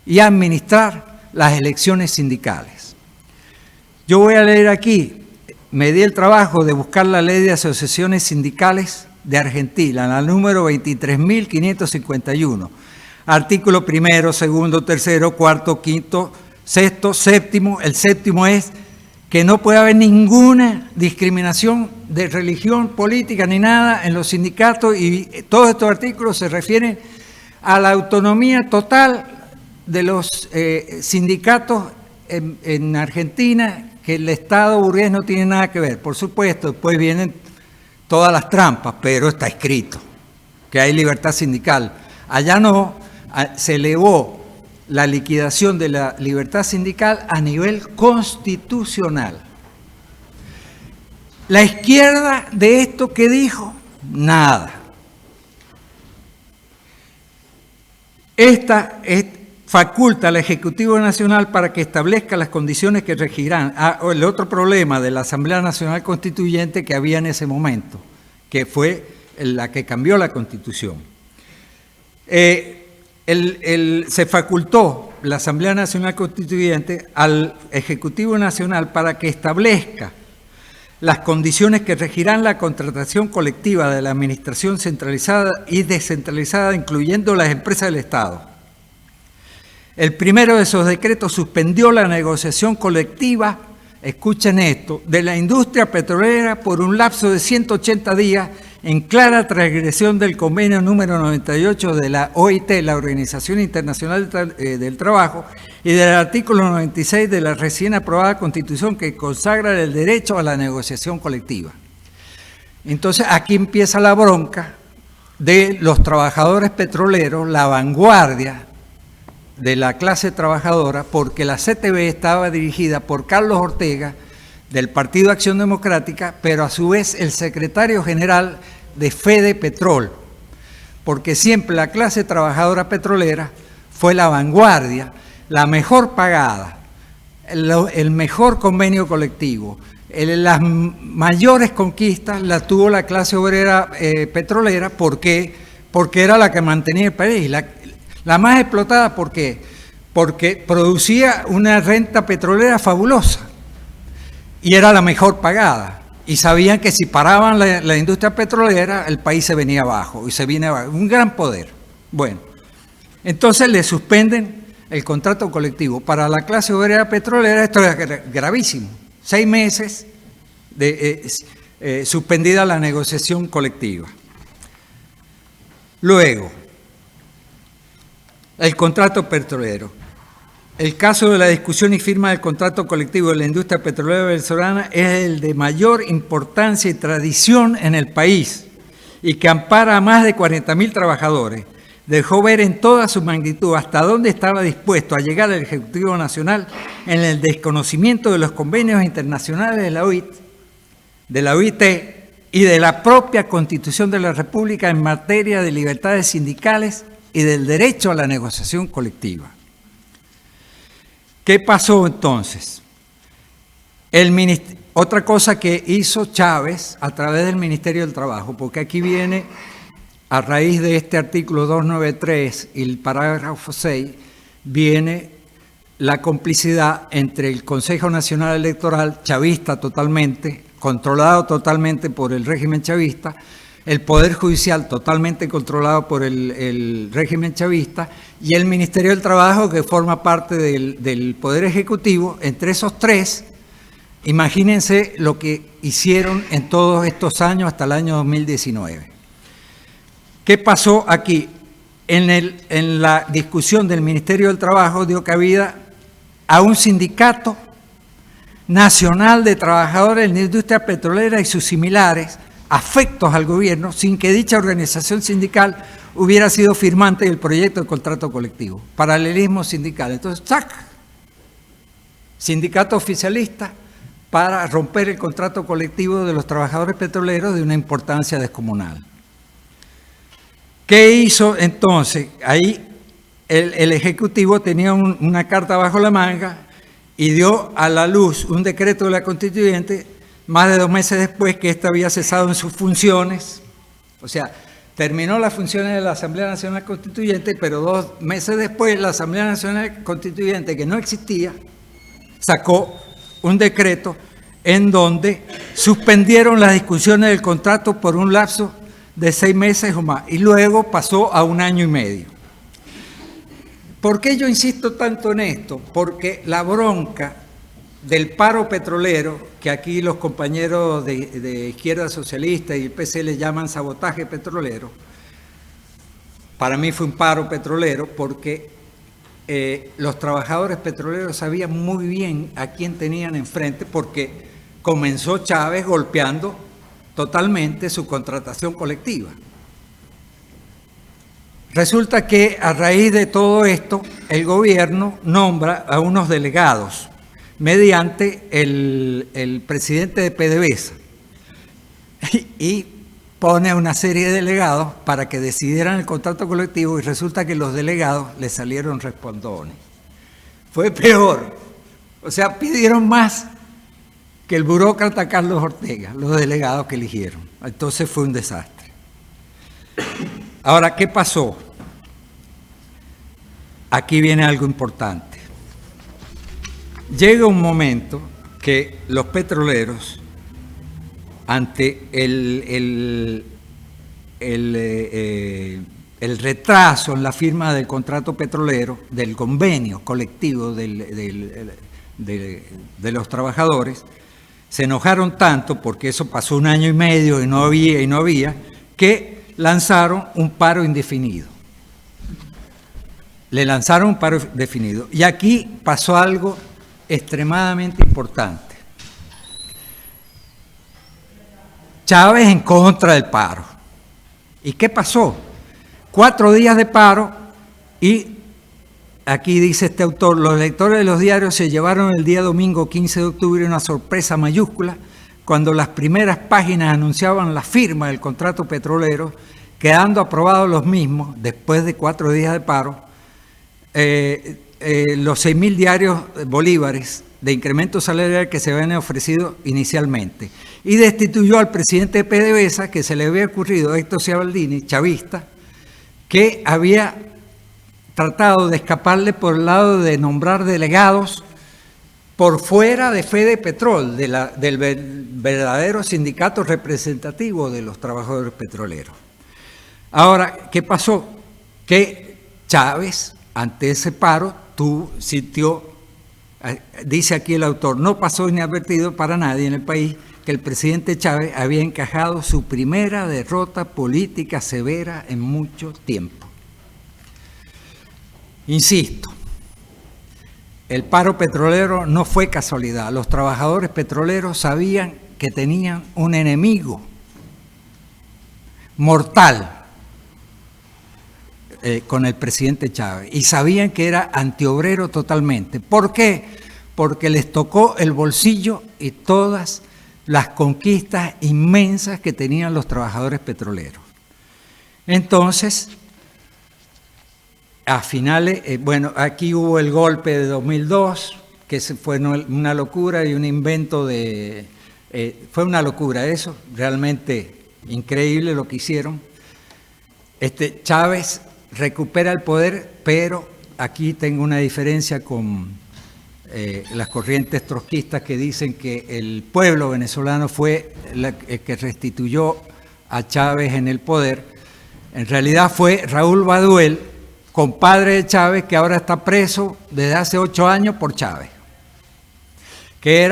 y administrar las elecciones sindicales. Yo voy a leer aquí, me di el trabajo de buscar la ley de asociaciones sindicales de Argentina, la número 23.551. Artículo primero, segundo, tercero, cuarto, quinto, sexto, séptimo. El séptimo es que no puede haber ninguna discriminación de religión, política ni nada en los sindicatos, y todos estos artículos se refieren a la autonomía total de los sindicatos en Argentina, que el Estado burgués no tiene nada que ver. Por supuesto, después vienen todas las trampas, pero está escrito que hay libertad sindical. Allá no, se elevó la liquidación de la libertad sindical a nivel constitucional. La izquierda de esto, ¿qué dijo? Nada. Esta faculta al Ejecutivo Nacional para que establezca las condiciones que regirán. El otro problema de la Asamblea Nacional Constituyente que había en ese momento, que fue la que cambió la Constitución. Se facultó la Asamblea Nacional Constituyente al Ejecutivo Nacional para que establezca las condiciones que regirán la contratación colectiva de la administración centralizada y descentralizada, incluyendo las empresas del Estado. El primero de esos decretos suspendió la negociación colectiva, escuchen esto, de la industria petrolera por un lapso de 180 días, en clara transgresión del convenio número 98 de la OIT, la Organización Internacional del Trabajo, y del artículo 96 de la recién aprobada Constitución que consagra el derecho a la negociación colectiva. Entonces aquí empieza la bronca de los trabajadores petroleros, la vanguardia de la clase trabajadora, porque la CTB estaba dirigida por Carlos Ortega, del Partido Acción Democrática, pero a su vez el secretario general de Fedepetrol, porque siempre la clase trabajadora petrolera fue la vanguardia, la mejor pagada, el mejor convenio colectivo. Las mayores conquistas las tuvo la clase obrera petrolera, porque era la que mantenía el país. La más explotada, ¿por qué? Porque producía una renta petrolera fabulosa y era la mejor pagada. Y sabían que si paraban la industria petrolera, el país se venía abajo, y se viene abajo. Un gran poder. Bueno, entonces le suspenden el contrato colectivo. Para la clase obrera petrolera esto era gravísimo. 6 meses suspendida la negociación colectiva. Luego, el contrato petrolero. El caso de la discusión y firma del contrato colectivo de la industria petrolera venezolana es el de mayor importancia y tradición en el país y que ampara a más de 40.000 trabajadores. Dejó ver en toda su magnitud hasta dónde estaba dispuesto a llegar el Ejecutivo Nacional en el desconocimiento de los convenios internacionales de la OIT y de la propia Constitución de la República en materia de libertades sindicales y del derecho a la negociación colectiva. ¿Qué pasó entonces? Otra cosa que hizo Chávez a través del Ministerio del Trabajo, porque aquí viene, a raíz de este artículo 293 y el parágrafo 6, viene la complicidad entre el Consejo Nacional Electoral, chavista totalmente, controlado totalmente por el régimen chavista, el Poder Judicial totalmente controlado por el régimen chavista y el Ministerio del Trabajo, que forma parte del Poder Ejecutivo. Entre esos tres, imagínense lo que hicieron en todos estos años hasta el año 2019. ¿Qué pasó aquí? En la discusión del Ministerio del Trabajo dio cabida a un sindicato nacional de trabajadores en la industria petrolera y sus similares, afectos al gobierno, sin que dicha organización sindical hubiera sido firmante del proyecto de contrato colectivo. Paralelismo sindical. Entonces, ¡tac! Sindicato oficialista para romper el contrato colectivo de los trabajadores petroleros de una importancia descomunal. ¿Qué hizo entonces? Ahí el Ejecutivo tenía una carta bajo la manga y dio a la luz un decreto de la Constituyente más de 2 meses después que ésta había cesado en sus funciones. O sea, terminó las funciones de la Asamblea Nacional Constituyente, pero 2 meses después la Asamblea Nacional Constituyente, que no existía, sacó un decreto en donde suspendieron las discusiones del contrato por un lapso de 6 meses o más, y luego pasó a 1 año y medio. ¿Por qué yo insisto tanto en esto? Porque la bronca del paro petrolero, que aquí los compañeros de Izquierda Socialista y el PC le llaman sabotaje petrolero, para mí fue un paro petrolero porque los trabajadores petroleros sabían muy bien a quién tenían enfrente, porque comenzó Chávez golpeando totalmente su contratación colectiva. Resulta que a raíz de todo esto, el gobierno nombra a unos delegados mediante el presidente de PDVSA y pone a una serie de delegados para que decidieran el contrato colectivo, y resulta que los delegados le salieron respondones. Fue peor. O sea, pidieron más que el burócrata Carlos Ortega, los delegados que eligieron. Entonces fue un desastre. Ahora, ¿qué pasó? Aquí viene algo importante. Llega un momento que los petroleros, ante el retraso en la firma del contrato petrolero, del convenio colectivo de los trabajadores, se enojaron tanto, porque eso pasó 1 año y medio y no había, que lanzaron un paro indefinido. Le lanzaron un paro indefinido. Y aquí pasó algo extremadamente importante. Chávez en contra del paro. ¿Y qué pasó? 4 días de paro y, aquí dice este autor, los lectores de los diarios se llevaron el día domingo 15 de octubre una sorpresa mayúscula cuando las primeras páginas anunciaban la firma del contrato petrolero, quedando aprobados los mismos después de 4 días de paro, los 6.000 diarios bolívares de incremento salarial que se habían ofrecido inicialmente, y destituyó al presidente de PDVSA, que se le había ocurrido, Héctor Ciabaldini, chavista, que había tratado de escaparle por el lado de nombrar delegados por fuera de Fedepetrol, del verdadero sindicato representativo de los trabajadores petroleros. Ahora, ¿qué pasó? Que Chávez, ante ese paro, dice aquí el autor, no pasó inadvertido para nadie en el país que el presidente Chávez había encajado su primera derrota política severa en mucho tiempo. Insisto, el paro petrolero no fue casualidad. Los trabajadores petroleros sabían que tenían un enemigo mortal con el presidente Chávez, y sabían que era antiobrero totalmente. ¿Por qué? Porque les tocó el bolsillo y todas las conquistas inmensas que tenían los trabajadores petroleros. Entonces, a finales, aquí hubo el golpe de 2002, que fue una locura y un invento fue una locura eso, realmente increíble lo que hicieron. Chávez recupera el poder, pero aquí tengo una diferencia con las corrientes trotskistas que dicen que el pueblo venezolano fue el que restituyó a Chávez en el poder. En realidad fue Raúl Baduel, compadre de Chávez, que ahora está preso desde hace 8 años por Chávez, que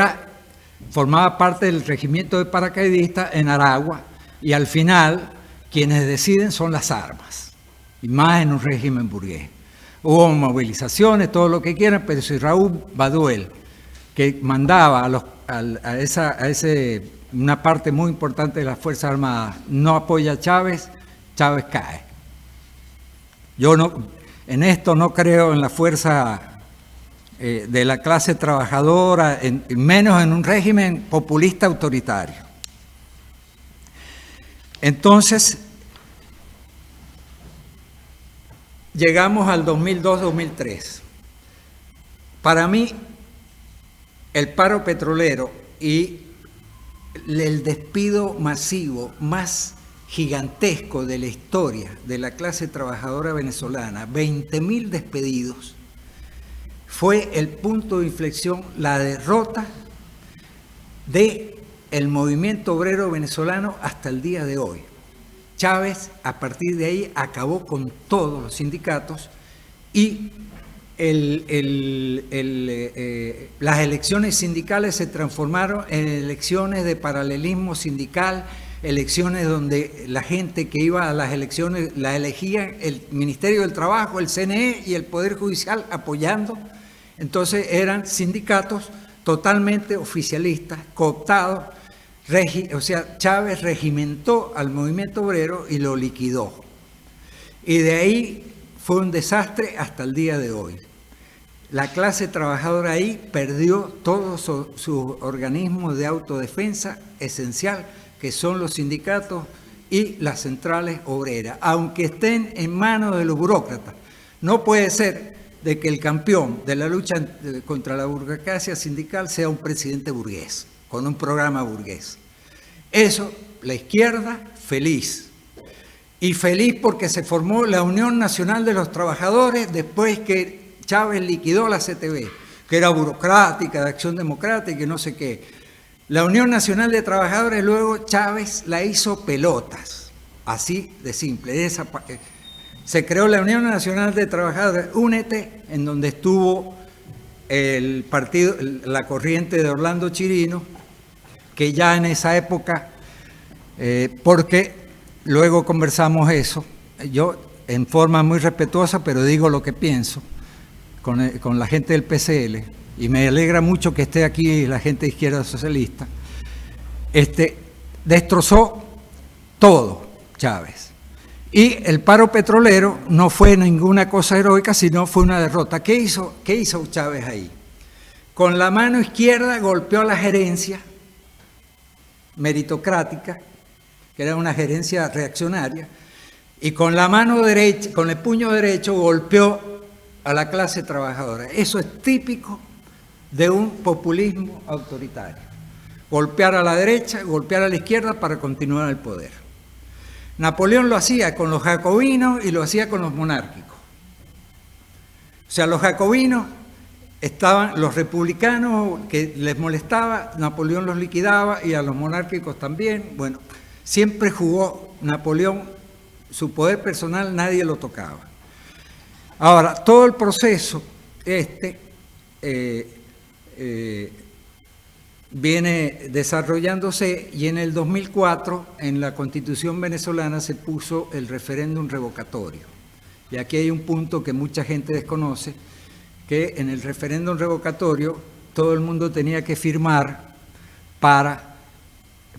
formaba parte del regimiento de paracaidistas en Aragua, y al final quienes deciden son las armas, y más en un régimen burgués. Hubo movilizaciones, todo lo que quieran, pero si Raúl Baduel, que mandaba una parte muy importante de las Fuerzas Armadas, no apoya a Chávez, Chávez cae. Yo en esto no creo en la fuerza de la clase trabajadora, menos en un régimen populista autoritario. Entonces, llegamos al 2002-2003. Para mí, el paro petrolero y el despido masivo más gigantesco de la historia de la clase trabajadora venezolana, 20.000 despedidos, fue el punto de inflexión, la derrota del movimiento obrero venezolano hasta el día de hoy. Chávez, a partir de ahí, acabó con todos los sindicatos y las elecciones sindicales se transformaron en elecciones de paralelismo sindical, elecciones donde la gente que iba a las elecciones la elegían el Ministerio del Trabajo, el CNE y el Poder Judicial apoyando. Entonces eran sindicatos totalmente oficialistas, cooptados. O sea, Chávez regimentó al movimiento obrero y lo liquidó. Y de ahí fue un desastre hasta el día de hoy. La clase trabajadora ahí perdió todos sus organismos de autodefensa esencial, que son los sindicatos y las centrales obreras, aunque estén en manos de los burócratas. No puede ser de que el campeón de la lucha contra la burocracia sindical sea un presidente burgués, con un programa burgués. Eso, la izquierda, feliz. Y feliz porque se formó la Unión Nacional de los Trabajadores después que Chávez liquidó la CTB, que era burocrática, de acción democrática y no sé qué. La Unión Nacional de Trabajadores luego Chávez la hizo pelotas, así de simple. Se creó la Unión Nacional de Trabajadores, Únete, en donde estuvo el partido, la corriente de Orlando Chirino, que ya en esa época, porque luego conversamos eso, yo en forma muy respetuosa, pero digo lo que pienso, con la gente del PCL, y me alegra mucho que esté aquí la gente de izquierda socialista, destrozó todo Chávez. Y el paro petrolero no fue ninguna cosa heroica, sino fue una derrota. ¿Qué hizo Chávez ahí? Con la mano izquierda golpeó a la gerencia meritocrática, que era una gerencia reaccionaria, y con la mano derecha, con el puño derecho, golpeó a la clase trabajadora. Eso es típico de un populismo autoritario. Golpear a la derecha, golpear a la izquierda para continuar el poder. Napoleón lo hacía con los jacobinos y lo hacía con los monárquicos. O sea, los jacobinos estaban, los republicanos que les molestaba, Napoleón los liquidaba y a los monárquicos también. Bueno, siempre jugó Napoleón, su poder personal nadie lo tocaba. Ahora, todo el proceso viene desarrollándose y en el 2004 en la Constitución venezolana se puso el referéndum revocatorio. Y aquí hay un punto que mucha gente desconoce, que en el referéndum revocatorio todo el mundo tenía que firmar para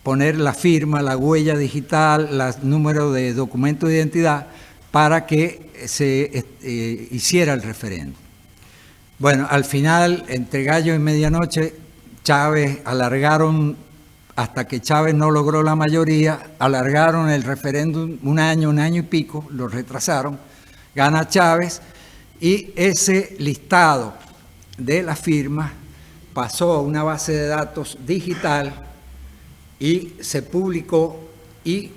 poner la firma, la huella digital, el número de documento de identidad para que se hiciera el referéndum. Bueno, al final, entre gallo y medianoche, Chávez alargaron, hasta que Chávez no logró la mayoría, alargaron el referéndum un año y pico, lo retrasaron, gana Chávez y ese listado de las firmas pasó a una base de datos digital y se publicó y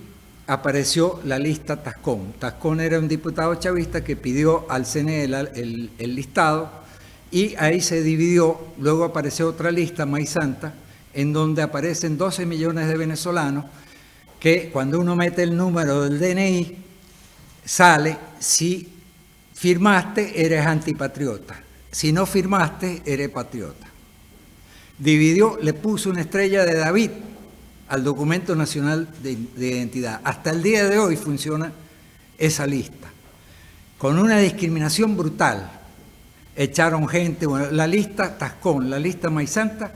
apareció la lista Tascón. Tascón era un diputado chavista que pidió al CNE el listado y ahí se dividió, luego apareció otra lista, Maíz Santa, en donde aparecen 12 millones de venezolanos que cuando uno mete el número del DNI sale si firmaste eres antipatriota, si no firmaste eres patriota. Dividió, le puso una estrella de David al documento nacional de identidad. Hasta el día de hoy funciona esa lista, con una discriminación brutal. Echaron gente, bueno, la lista Tascón, la lista Maíz Santa,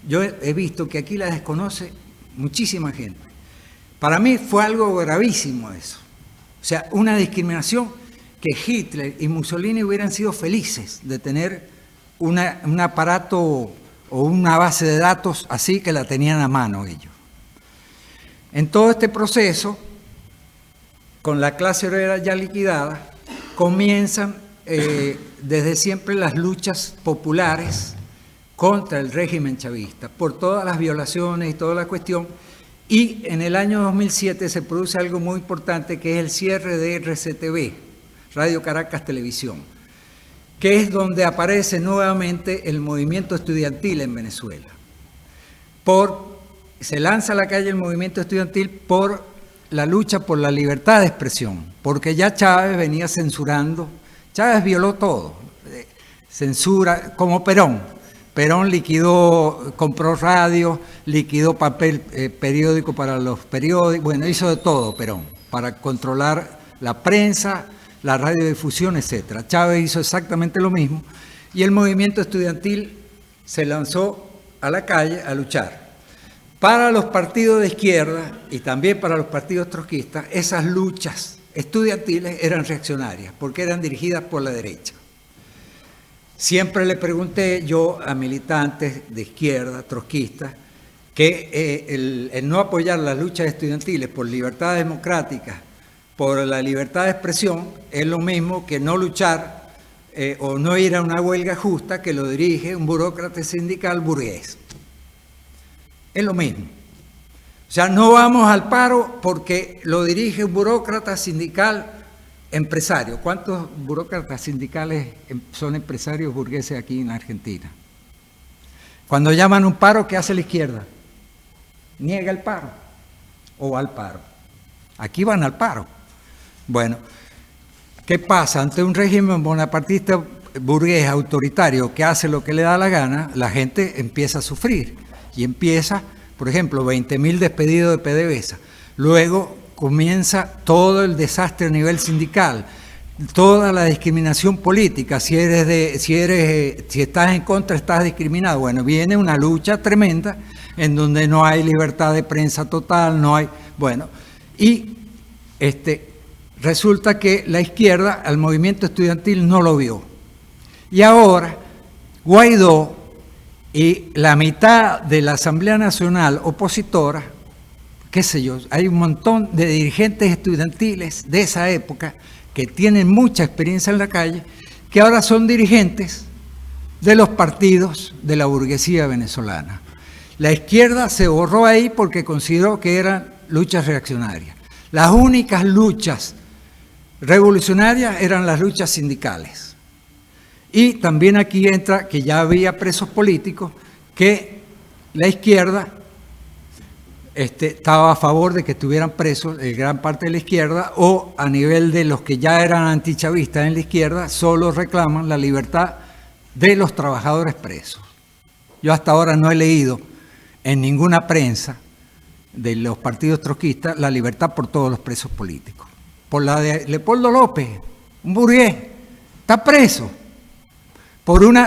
yo he visto que aquí la desconoce muchísima gente. Para mí fue algo gravísimo eso. O sea, una discriminación que Hitler y Mussolini hubieran sido felices de tener un aparato o una base de datos así que la tenían a mano ellos. En todo este proceso, con la clase obrera ya liquidada, comienzan desde siempre las luchas populares contra el régimen chavista, por todas las violaciones y toda la cuestión, y en el año 2007 se produce algo muy importante que es el cierre de RCTV, Radio Caracas Televisión, que es donde aparece nuevamente el movimiento estudiantil en Venezuela. Se lanza a la calle el movimiento estudiantil por la lucha por la libertad de expresión, porque ya Chávez venía censurando, Chávez violó todo, censura, como Perón. Perón liquidó, compró radio, liquidó papel periódico para los periódicos, bueno, hizo de todo Perón, para controlar la prensa, la radiodifusión, etc. Chávez hizo exactamente lo mismo, y el movimiento estudiantil se lanzó a la calle a luchar. Para los partidos de izquierda y también para los partidos trotskistas, esas luchas estudiantiles eran reaccionarias, porque eran dirigidas por la derecha. Siempre le pregunté yo a militantes de izquierda, trotskistas, que el no apoyar las luchas estudiantiles por libertad democrática, por la libertad de expresión, es lo mismo que no luchar o no ir a una huelga justa que lo dirige un burócrata sindical burgués. Es lo mismo. O sea, no vamos al paro porque lo dirige un burócrata sindical empresario. ¿Cuántos burócratas sindicales son empresarios burgueses aquí en Argentina? Cuando llaman un paro, ¿qué hace la izquierda? Niega el paro o va al paro. Aquí van al paro. Bueno, ¿qué pasa? Ante un régimen bonapartista burgués autoritario que hace lo que le da la gana, la gente empieza a sufrir. Y empieza, por ejemplo, 20.000 despedidos de PDVSA. Luego comienza todo el desastre a nivel sindical, toda la discriminación política. Si estás en contra, estás discriminado. Bueno, viene una lucha tremenda en donde no hay libertad de prensa total, no hay... Bueno, y resulta que la izquierda al movimiento estudiantil no lo vio. Y ahora Guaidó y la mitad de la Asamblea Nacional opositora, qué sé yo, hay un montón de dirigentes estudiantiles de esa época que tienen mucha experiencia en la calle, que ahora son dirigentes de los partidos de la burguesía venezolana. La izquierda se borró ahí porque consideró que eran luchas reaccionarias. Las únicas luchas revolucionarias eran las luchas sindicales. Y también aquí entra que ya había presos políticos, que la izquierda estaba a favor de que estuvieran presos, gran parte de la izquierda, o a nivel de los que ya eran antichavistas en la izquierda, solo reclaman la libertad de los trabajadores presos. Yo hasta ahora no he leído en ninguna prensa de los partidos trotskistas la libertad por todos los presos políticos. Por la de Leopoldo López, un burgués, está preso por un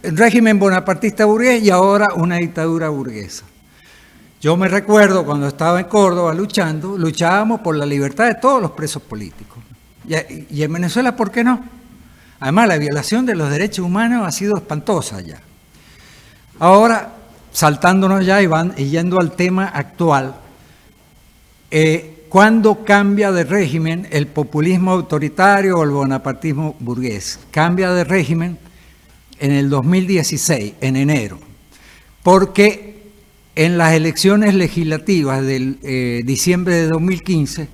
régimen bonapartista burgués y ahora una dictadura burguesa. Yo me recuerdo cuando estaba en Córdoba luchábamos por la libertad de todos los presos políticos. Y en Venezuela, ¿por qué no? Además, la violación de los derechos humanos ha sido espantosa ya. Ahora, saltándonos ya y yendo al tema actual, ¿cuándo cambia de régimen el populismo autoritario o el bonapartismo burgués? Cambia de régimen en el 2016, en enero, porque en las elecciones legislativas del diciembre de 2015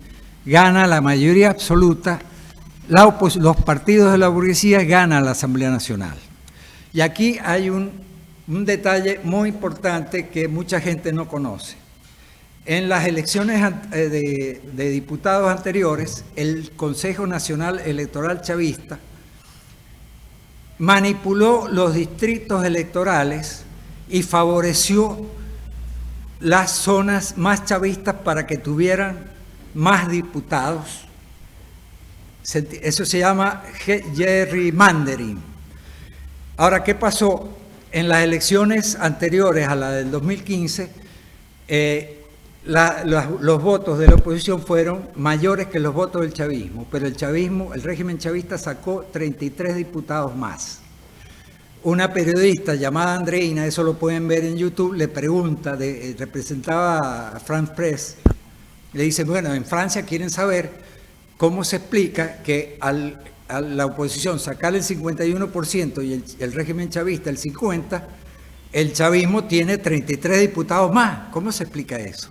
gana la mayoría absoluta, los partidos de la burguesía ganan la Asamblea Nacional. Y aquí hay un detalle muy importante que mucha gente no conoce. En las elecciones de diputados anteriores, el Consejo Nacional Electoral Chavista manipuló los distritos electorales y favoreció las zonas más chavistas para que tuvieran más diputados. Eso se llama gerrymandering. Ahora, ¿qué pasó? En las elecciones anteriores a la del 2015, los votos de la oposición fueron mayores que los votos del chavismo, pero el régimen chavista sacó 33 diputados más. Una periodista llamada Andreina, eso lo pueden ver en YouTube, le pregunta, representaba a France Press, le dice, bueno, en Francia quieren saber cómo se explica que a la oposición sacar el 51% y el régimen chavista el 50%, el chavismo tiene 33 diputados más. ¿Cómo se explica eso?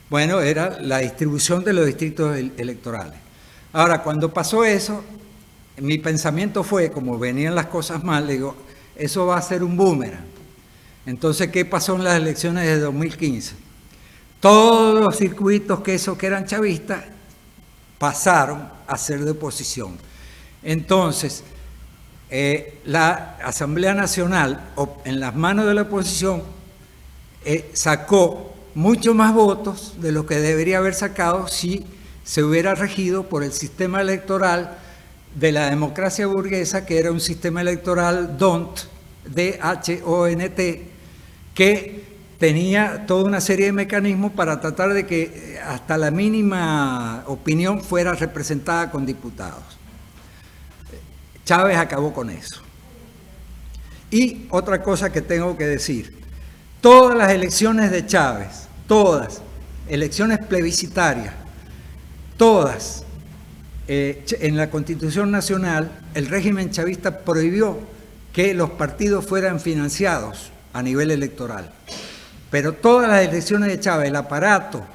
Bueno, era la distribución de los distritos electorales. Ahora, cuando pasó eso, mi pensamiento fue, como venían las cosas mal, digo, eso va a ser un boomerang. Entonces, ¿qué pasó en las elecciones de 2015? Todos los circuitos que eran chavistas pasaron a ser de oposición. Entonces, la Asamblea Nacional, en las manos de la oposición, sacó mucho más votos de lo que debería haber sacado si se hubiera regido por el sistema electoral de la democracia burguesa, que era un sistema electoral DONT, D-H-O-N-T, que tenía toda una serie de mecanismos para tratar de que hasta la mínima opinión fuera representada con diputados. Chávez acabó con eso. Y otra cosa que tengo que decir, todas las elecciones de Chávez, todas, elecciones plebiscitarias, todas, en la Constitución Nacional, el régimen chavista prohibió que los partidos fueran financiados a nivel electoral. Pero todas las elecciones de Chávez, el aparato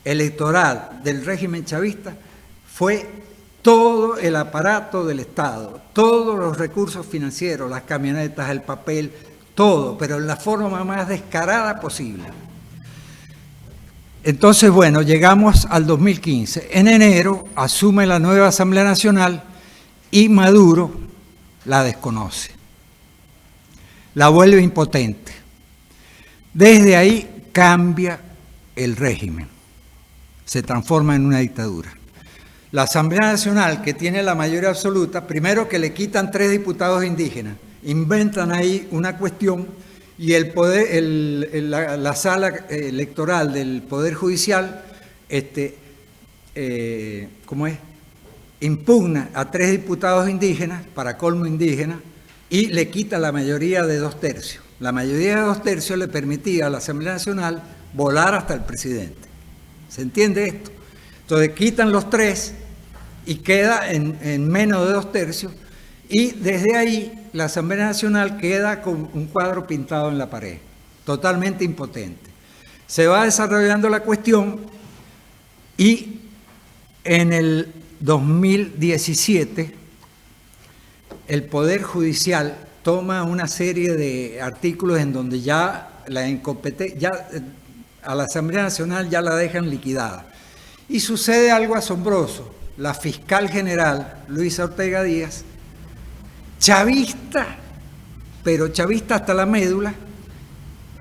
electoral del régimen chavista fue todo el aparato del Estado, todos los recursos financieros, las camionetas, el papel, todo, pero en la forma más descarada posible. Entonces, bueno, llegamos al 2015. En enero asume la nueva Asamblea Nacional y Maduro la desconoce, la vuelve impotente. Desde ahí cambia el régimen, se transforma en una dictadura. La Asamblea Nacional, que tiene la mayoría absoluta, primero que le quitan 3 diputados indígenas, inventan ahí una cuestión y el poder, la sala electoral del Poder Judicial, impugna a 3 diputados indígenas, para colmo indígena, y le quita la mayoría de 2/3. La mayoría de 2/3 le permitía a la Asamblea Nacional volar hasta el presidente. ¿Se entiende esto? Entonces quitan los 3 y queda en menos de 2/3, y desde ahí la Asamblea Nacional queda con un cuadro pintado en la pared, totalmente impotente. Se va desarrollando la cuestión y en el 2017 el Poder Judicial toma una serie de artículos en donde ya a la Asamblea Nacional ya la dejan liquidada. Y sucede algo asombroso. La fiscal general, Luisa Ortega Díaz, chavista, pero chavista hasta la médula,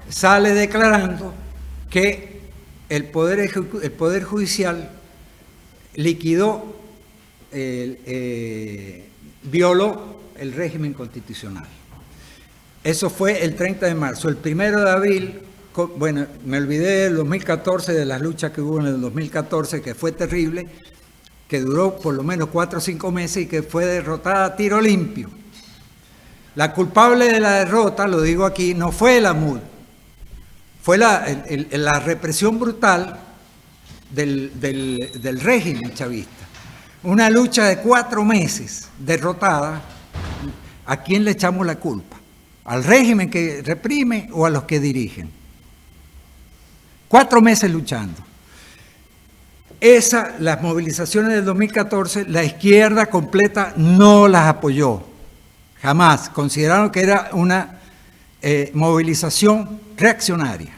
sale declarando que el Poder Judicial liquidó, violó el régimen constitucional. Eso fue el 30 de marzo. El 1 de abril, bueno, me olvidé del 2014, de las luchas que hubo en el 2014, que fue terrible, que duró por lo menos 4 o 5 meses y que fue derrotada a tiro limpio. La culpable de la derrota, lo digo aquí, no fue la MUD, fue la represión brutal del régimen chavista. Una lucha de 4 meses derrotada. ¿A quién le echamos la culpa? ¿Al régimen que reprime o a los que dirigen? 4 meses luchando. Las movilizaciones del 2014, la izquierda completa no las apoyó. Jamás. Consideraron que era una movilización reaccionaria.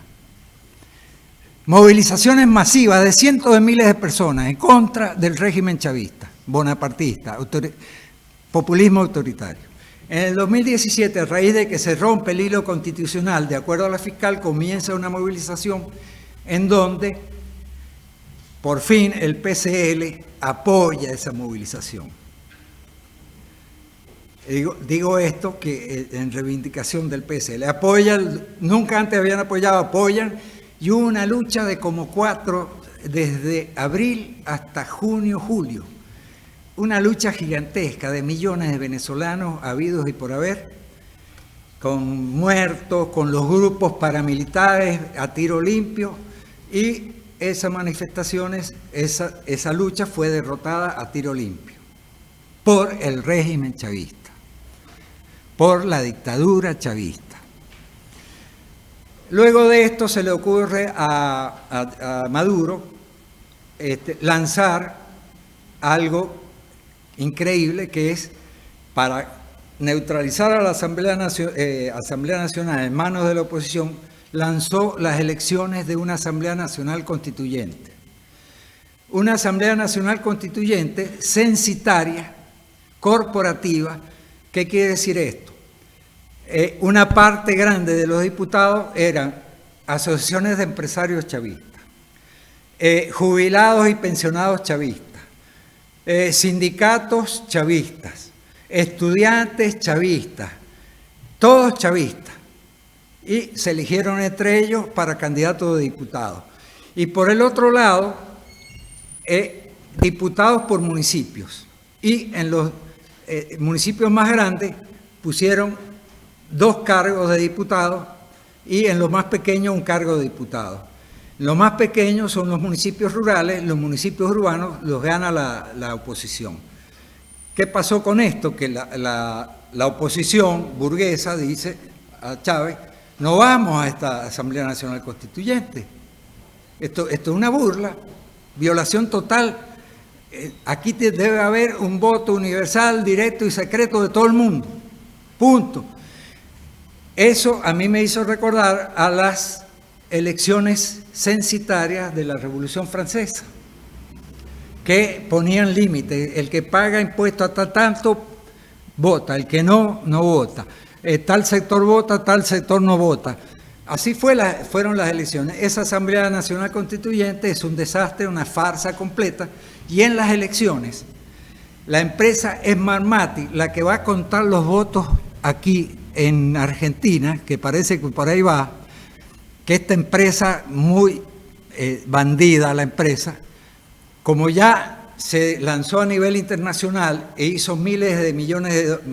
Movilizaciones masivas de cientos de miles de personas en contra del régimen chavista, bonapartista, populismo autoritario. En el 2017, a raíz de que se rompe el hilo constitucional, de acuerdo a la fiscal, comienza una movilización en donde, por fin, el PCL apoya esa movilización. Digo esto que en reivindicación del PCL. Apoyan, nunca antes habían apoyado, apoyan, y hubo una lucha de como 4, desde abril hasta junio, julio. Una lucha gigantesca de millones de venezolanos habidos y por haber, con muertos, con los grupos paramilitares a tiro limpio, y esas manifestaciones, esa lucha fue derrotada a tiro limpio por el régimen chavista, por la dictadura chavista. Luego de esto se le ocurre a Maduro lanzar algo increíble, que es para neutralizar a la Asamblea Nacional en manos de la oposición, lanzó las elecciones de una Asamblea Nacional Constituyente. Una Asamblea Nacional Constituyente censitaria, corporativa. ¿Qué quiere decir esto? Una parte grande de los diputados eran asociaciones de empresarios chavistas, jubilados y pensionados chavistas, sindicatos chavistas, estudiantes chavistas, todos chavistas. Y se eligieron entre ellos para candidatos de diputados. Y por el otro lado, diputados por municipios. Y en los municipios más grandes pusieron 2 cargos de diputados y en los más pequeños un cargo de diputado. Los más pequeños son los municipios rurales, los municipios urbanos los gana la oposición. ¿Qué pasó con esto? Que la oposición burguesa dice a Chávez: no vamos a esta Asamblea Nacional Constituyente. Esto es una burla, violación total. Aquí debe haber un voto universal, directo y secreto de todo el mundo. Punto. Eso a mí me hizo recordar a las elecciones censitarias de la Revolución Francesa, que ponían límites. El que paga impuestos hasta tanto vota, el que no vota. Tal sector vota, tal sector no vota. Así fueron las elecciones. Esa Asamblea Nacional Constituyente es un desastre, una farsa completa. Y en las elecciones, la empresa Smartmatic, la que va a contar los votos aquí en Argentina, que parece que por ahí va, que esta empresa muy bandida, la empresa, como ya se lanzó a nivel internacional e hizo miles de millones de dólares.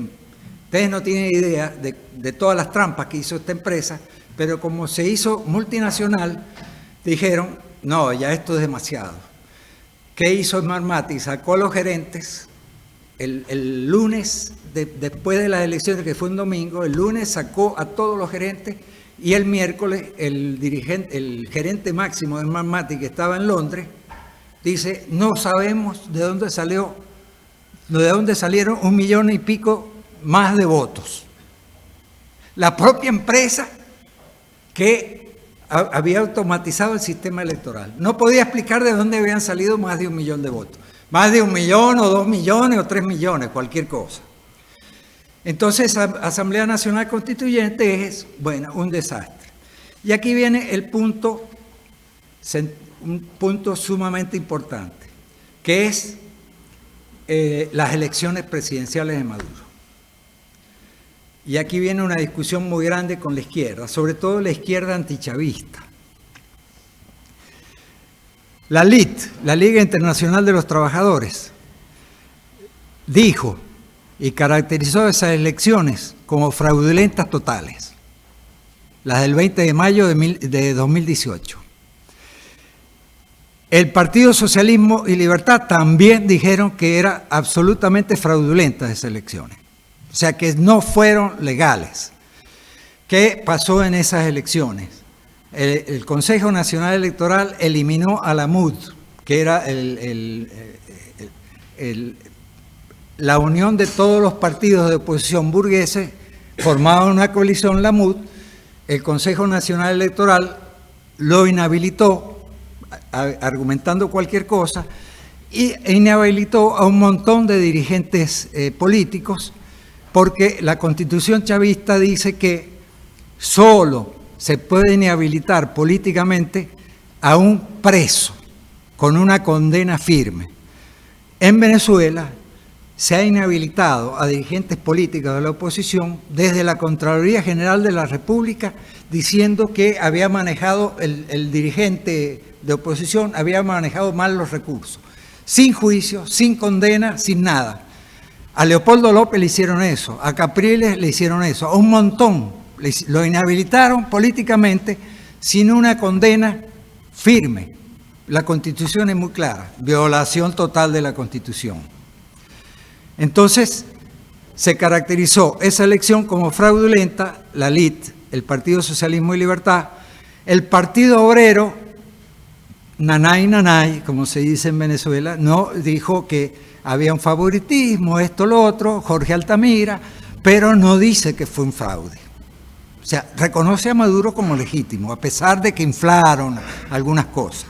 Ustedes no tienen idea de todas las trampas que hizo esta empresa, pero como se hizo multinacional, dijeron: no, ya esto es demasiado. ¿Qué hizo Smartmatic? Sacó a los gerentes el lunes, después de las elecciones, que fue un domingo, el lunes sacó a todos los gerentes y el miércoles el gerente máximo de Smartmatic, que estaba en Londres, dice: no sabemos de dónde salieron 1,000,000 y pico más de votos. La propia empresa que había automatizado el sistema electoral no podía explicar de dónde habían salido más de 1,000,000 de votos. Más de 1,000,000 o 2,000,000 o 3,000,000, cualquier cosa. Entonces, Asamblea Nacional Constituyente es, bueno, un desastre. Y aquí viene un punto sumamente importante, que es las elecciones presidenciales de Maduro. Y aquí viene una discusión muy grande con la izquierda, sobre todo la izquierda antichavista. La LIT, la Liga Internacional de los Trabajadores, dijo y caracterizó esas elecciones como fraudulentas totales, las del 20 de mayo de 2018. El Partido Socialismo y Libertad también dijeron que eran absolutamente fraudulentas esas elecciones, o sea que no fueron legales. ¿Qué pasó en esas elecciones? El Consejo Nacional Electoral eliminó a la MUD, que era la unión de todos los partidos de oposición burgueses, formaban una coalición, la MUD. El Consejo Nacional Electoral lo inhabilitó, argumentando cualquier cosa, e inhabilitó a un montón de dirigentes políticos, porque la Constitución chavista dice que solo se puede inhabilitar políticamente a un preso con una condena firme. En Venezuela se ha inhabilitado a dirigentes políticos de la oposición desde la Contraloría General de la República, diciendo que había manejado, el dirigente de oposición había manejado mal los recursos, sin juicio, sin condena, sin nada. A Leopoldo López le hicieron eso, a Capriles le hicieron eso, a un montón. Lo inhabilitaron políticamente sin una condena firme. La Constitución es muy clara, violación total de la Constitución. Entonces, se caracterizó esa elección como fraudulenta, la LIT, el Partido Socialismo y Libertad, el Partido Obrero, nanay, como se dice en Venezuela, no dijo que había un favoritismo, esto, lo otro, Jorge Altamira, pero no dice que fue un fraude. O sea, reconoce a Maduro como legítimo, a pesar de que inflaron algunas cosas.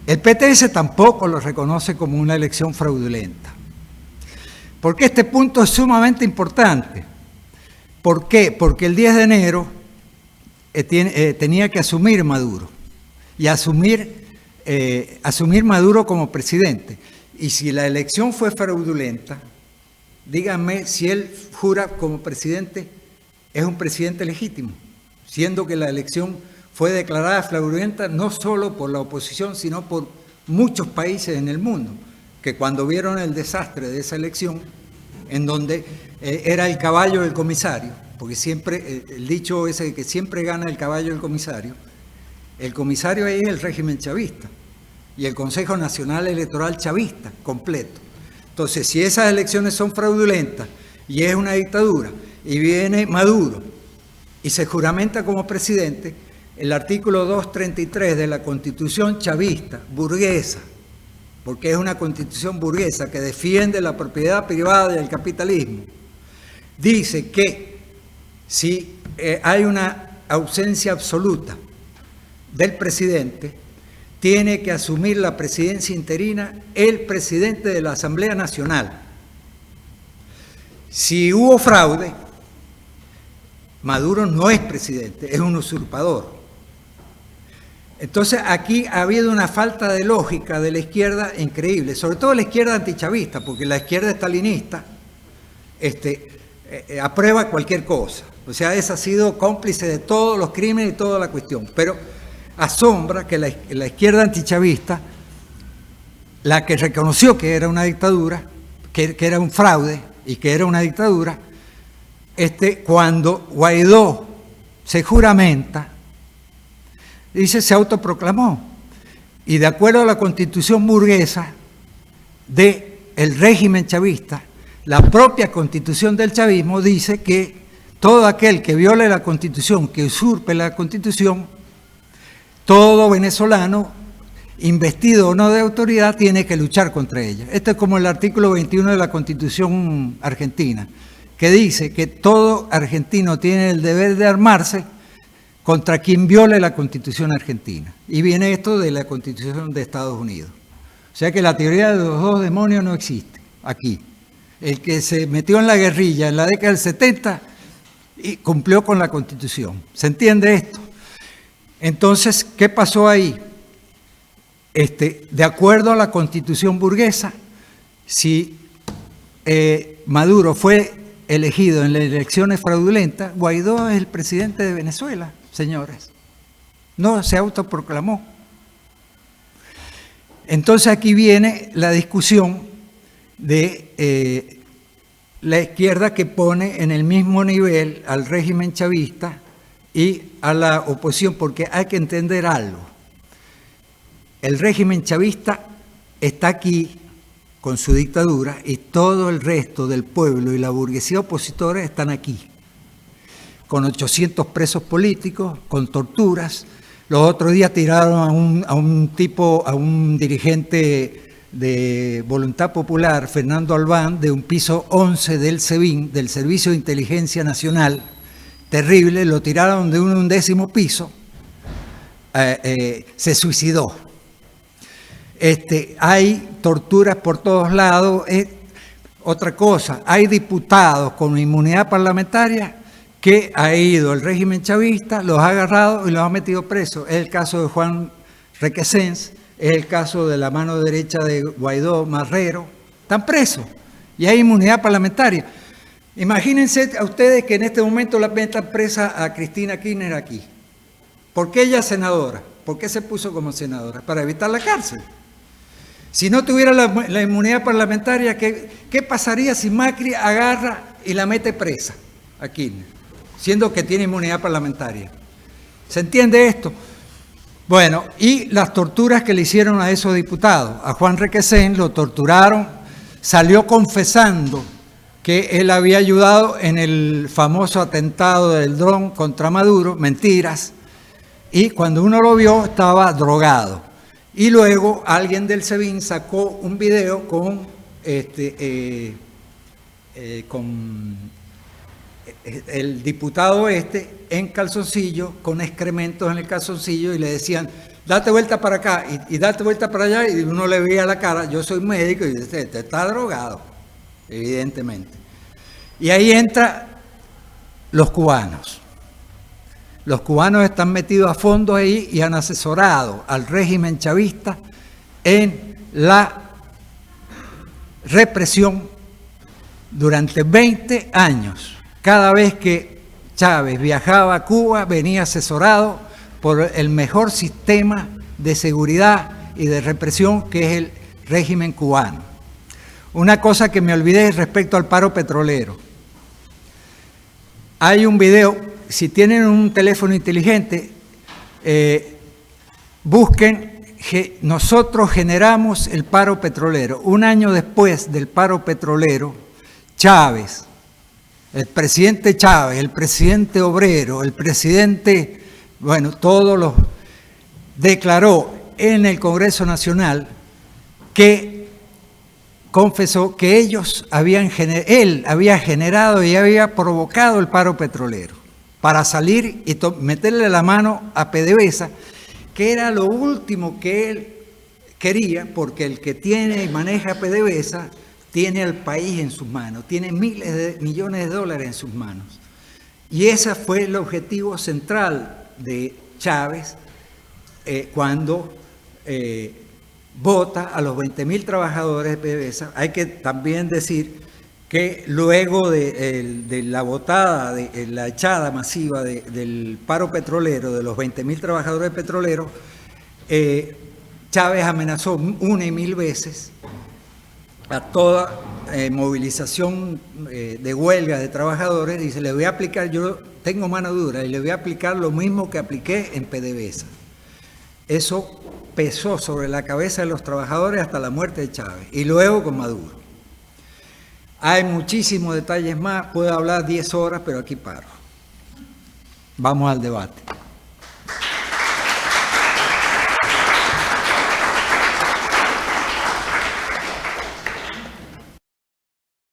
El PTS tampoco lo reconoce como una elección fraudulenta. ¿Por qué este punto es importante? ¿Por qué? Porque el 10 de enero tenía que asumir Maduro y asumir Maduro como presidente. Y si la elección fue fraudulenta, díganme si él jura como presidente, es un presidente legítimo, siendo que la elección fue declarada fraudulenta no solo por la oposición, sino por muchos países en el mundo, que cuando vieron el desastre de esa elección, en donde era el caballo del comisario, porque siempre, el dicho ese de que siempre gana el caballo del comisario ahí es el régimen chavista, y el Consejo Nacional Electoral chavista, completo. Entonces, si esas elecciones son fraudulentas y es una dictadura, y viene Maduro y se juramenta como presidente, el artículo 233 de la Constitución chavista, burguesa, porque es una constitución burguesa que defiende la propiedad privada y el capitalismo, dice que si hay una ausencia absoluta del presidente, tiene que asumir la presidencia interina el presidente de la Asamblea Nacional. Si hubo fraude, Maduro no es presidente, es un usurpador. Entonces aquí ha habido una falta de lógica de la izquierda increíble, sobre todo la izquierda antichavista, porque la izquierda estalinista aprueba cualquier cosa. O sea, esa ha sido cómplice de todos los crímenes y toda la cuestión. Pero asombra que la izquierda antichavista, la que reconoció que era una dictadura, que era un fraude y que era una dictadura, cuando Guaidó se juramenta, dice, se autoproclamó. Y de acuerdo a la constitución burguesa del régimen chavista, la propia constitución del chavismo dice que todo aquel que viole la constitución, que usurpe la constitución, todo venezolano, investido o no de autoridad, tiene que luchar contra ella. Esto es como el artículo 21 de la Constitución argentina, que dice que todo argentino tiene el deber de armarse contra quien viole la Constitución argentina. Y viene esto de la Constitución de Estados Unidos. O sea que la teoría de los dos demonios no existe aquí. El que se metió en la guerrilla en la década del 70 y cumplió con la Constitución. ¿Se entiende esto? Entonces, ¿qué pasó ahí? De acuerdo a la Constitución burguesa, si Maduro fue elegido en las elecciones fraudulentas, Guaidó es el presidente de Venezuela, señores. No se autoproclamó. Entonces aquí viene la discusión de la izquierda que pone en el mismo nivel al régimen chavista y a la oposición, porque hay que entender algo. El régimen chavista está aquí con su dictadura y todo el resto del pueblo y la burguesía opositora están aquí, con 800 presos políticos, con torturas. Los otros días tiraron a un dirigente de Voluntad Popular, Fernando Albán, de un piso 11 del SEBIN, del Servicio de Inteligencia Nacional, terrible, lo tiraron de un 11º piso, se suicidó. Hay torturas por todos lados. Otra cosa, hay diputados con inmunidad parlamentaria que ha ido el régimen chavista, los ha agarrado y los ha metido presos. Es el caso de Juan Requesens, es el caso de la mano derecha de Guaidó, Marrero, están presos y hay inmunidad parlamentaria. Imagínense a ustedes que en este momento la metan presa a Cristina Kirchner aquí. ¿Por qué ella es senadora? ¿Por qué se puso como senadora? Para evitar la cárcel. Si no tuviera la inmunidad parlamentaria, ¿qué pasaría si Macri agarra y la mete presa a Kirchner, siendo que tiene inmunidad parlamentaria? ¿Se entiende esto? Bueno, y las torturas que le hicieron a esos diputados. A Juan Requesens lo torturaron, salió confesando que él había ayudado en el famoso atentado del dron contra Maduro, mentiras, y cuando uno lo vio estaba drogado. Y luego alguien del SEBIN sacó un video con el diputado en calzoncillo, con excrementos en el calzoncillo, y le decían, date vuelta para acá y date vuelta para allá, y uno le veía la cara, yo soy médico, y dice, este está drogado, evidentemente. Y ahí entran los cubanos. Los cubanos están metidos a fondo ahí y han asesorado al régimen chavista en la represión durante 20 años. Cada vez que Chávez viajaba a Cuba, venía asesorado por el mejor sistema de seguridad y de represión que es el régimen cubano. Una cosa que me olvidé respecto al paro petrolero. Hay un video. Si tienen un teléfono inteligente, busquen, nosotros generamos el paro petrolero. Un año después del paro petrolero, Chávez, el presidente Chávez, el presidente obrero, el presidente, bueno, todos los, declaró en el Congreso Nacional que confesó que él había generado y había provocado el paro petrolero, para salir y meterle la mano a PDVSA, que era lo último que él quería, porque el que tiene y maneja PDVSA tiene al país en sus manos, tiene miles de millones de dólares en sus manos. Y ese fue el objetivo central de Chávez cuando vota a los 20.000 trabajadores de PDVSA. Hay que también decir que luego de la votada, de la echada masiva del paro petrolero, de los 20.000 trabajadores petroleros, Chávez amenazó una y mil veces a toda movilización de huelga de trabajadores. Dice, le voy a aplicar, yo tengo mano dura, y le voy a aplicar lo mismo que apliqué en PDVSA. Eso pesó sobre la cabeza de los trabajadores hasta la muerte de Chávez, y luego con Maduro. Hay muchísimos detalles más, puedo hablar 10 horas, pero aquí paro. Vamos al debate.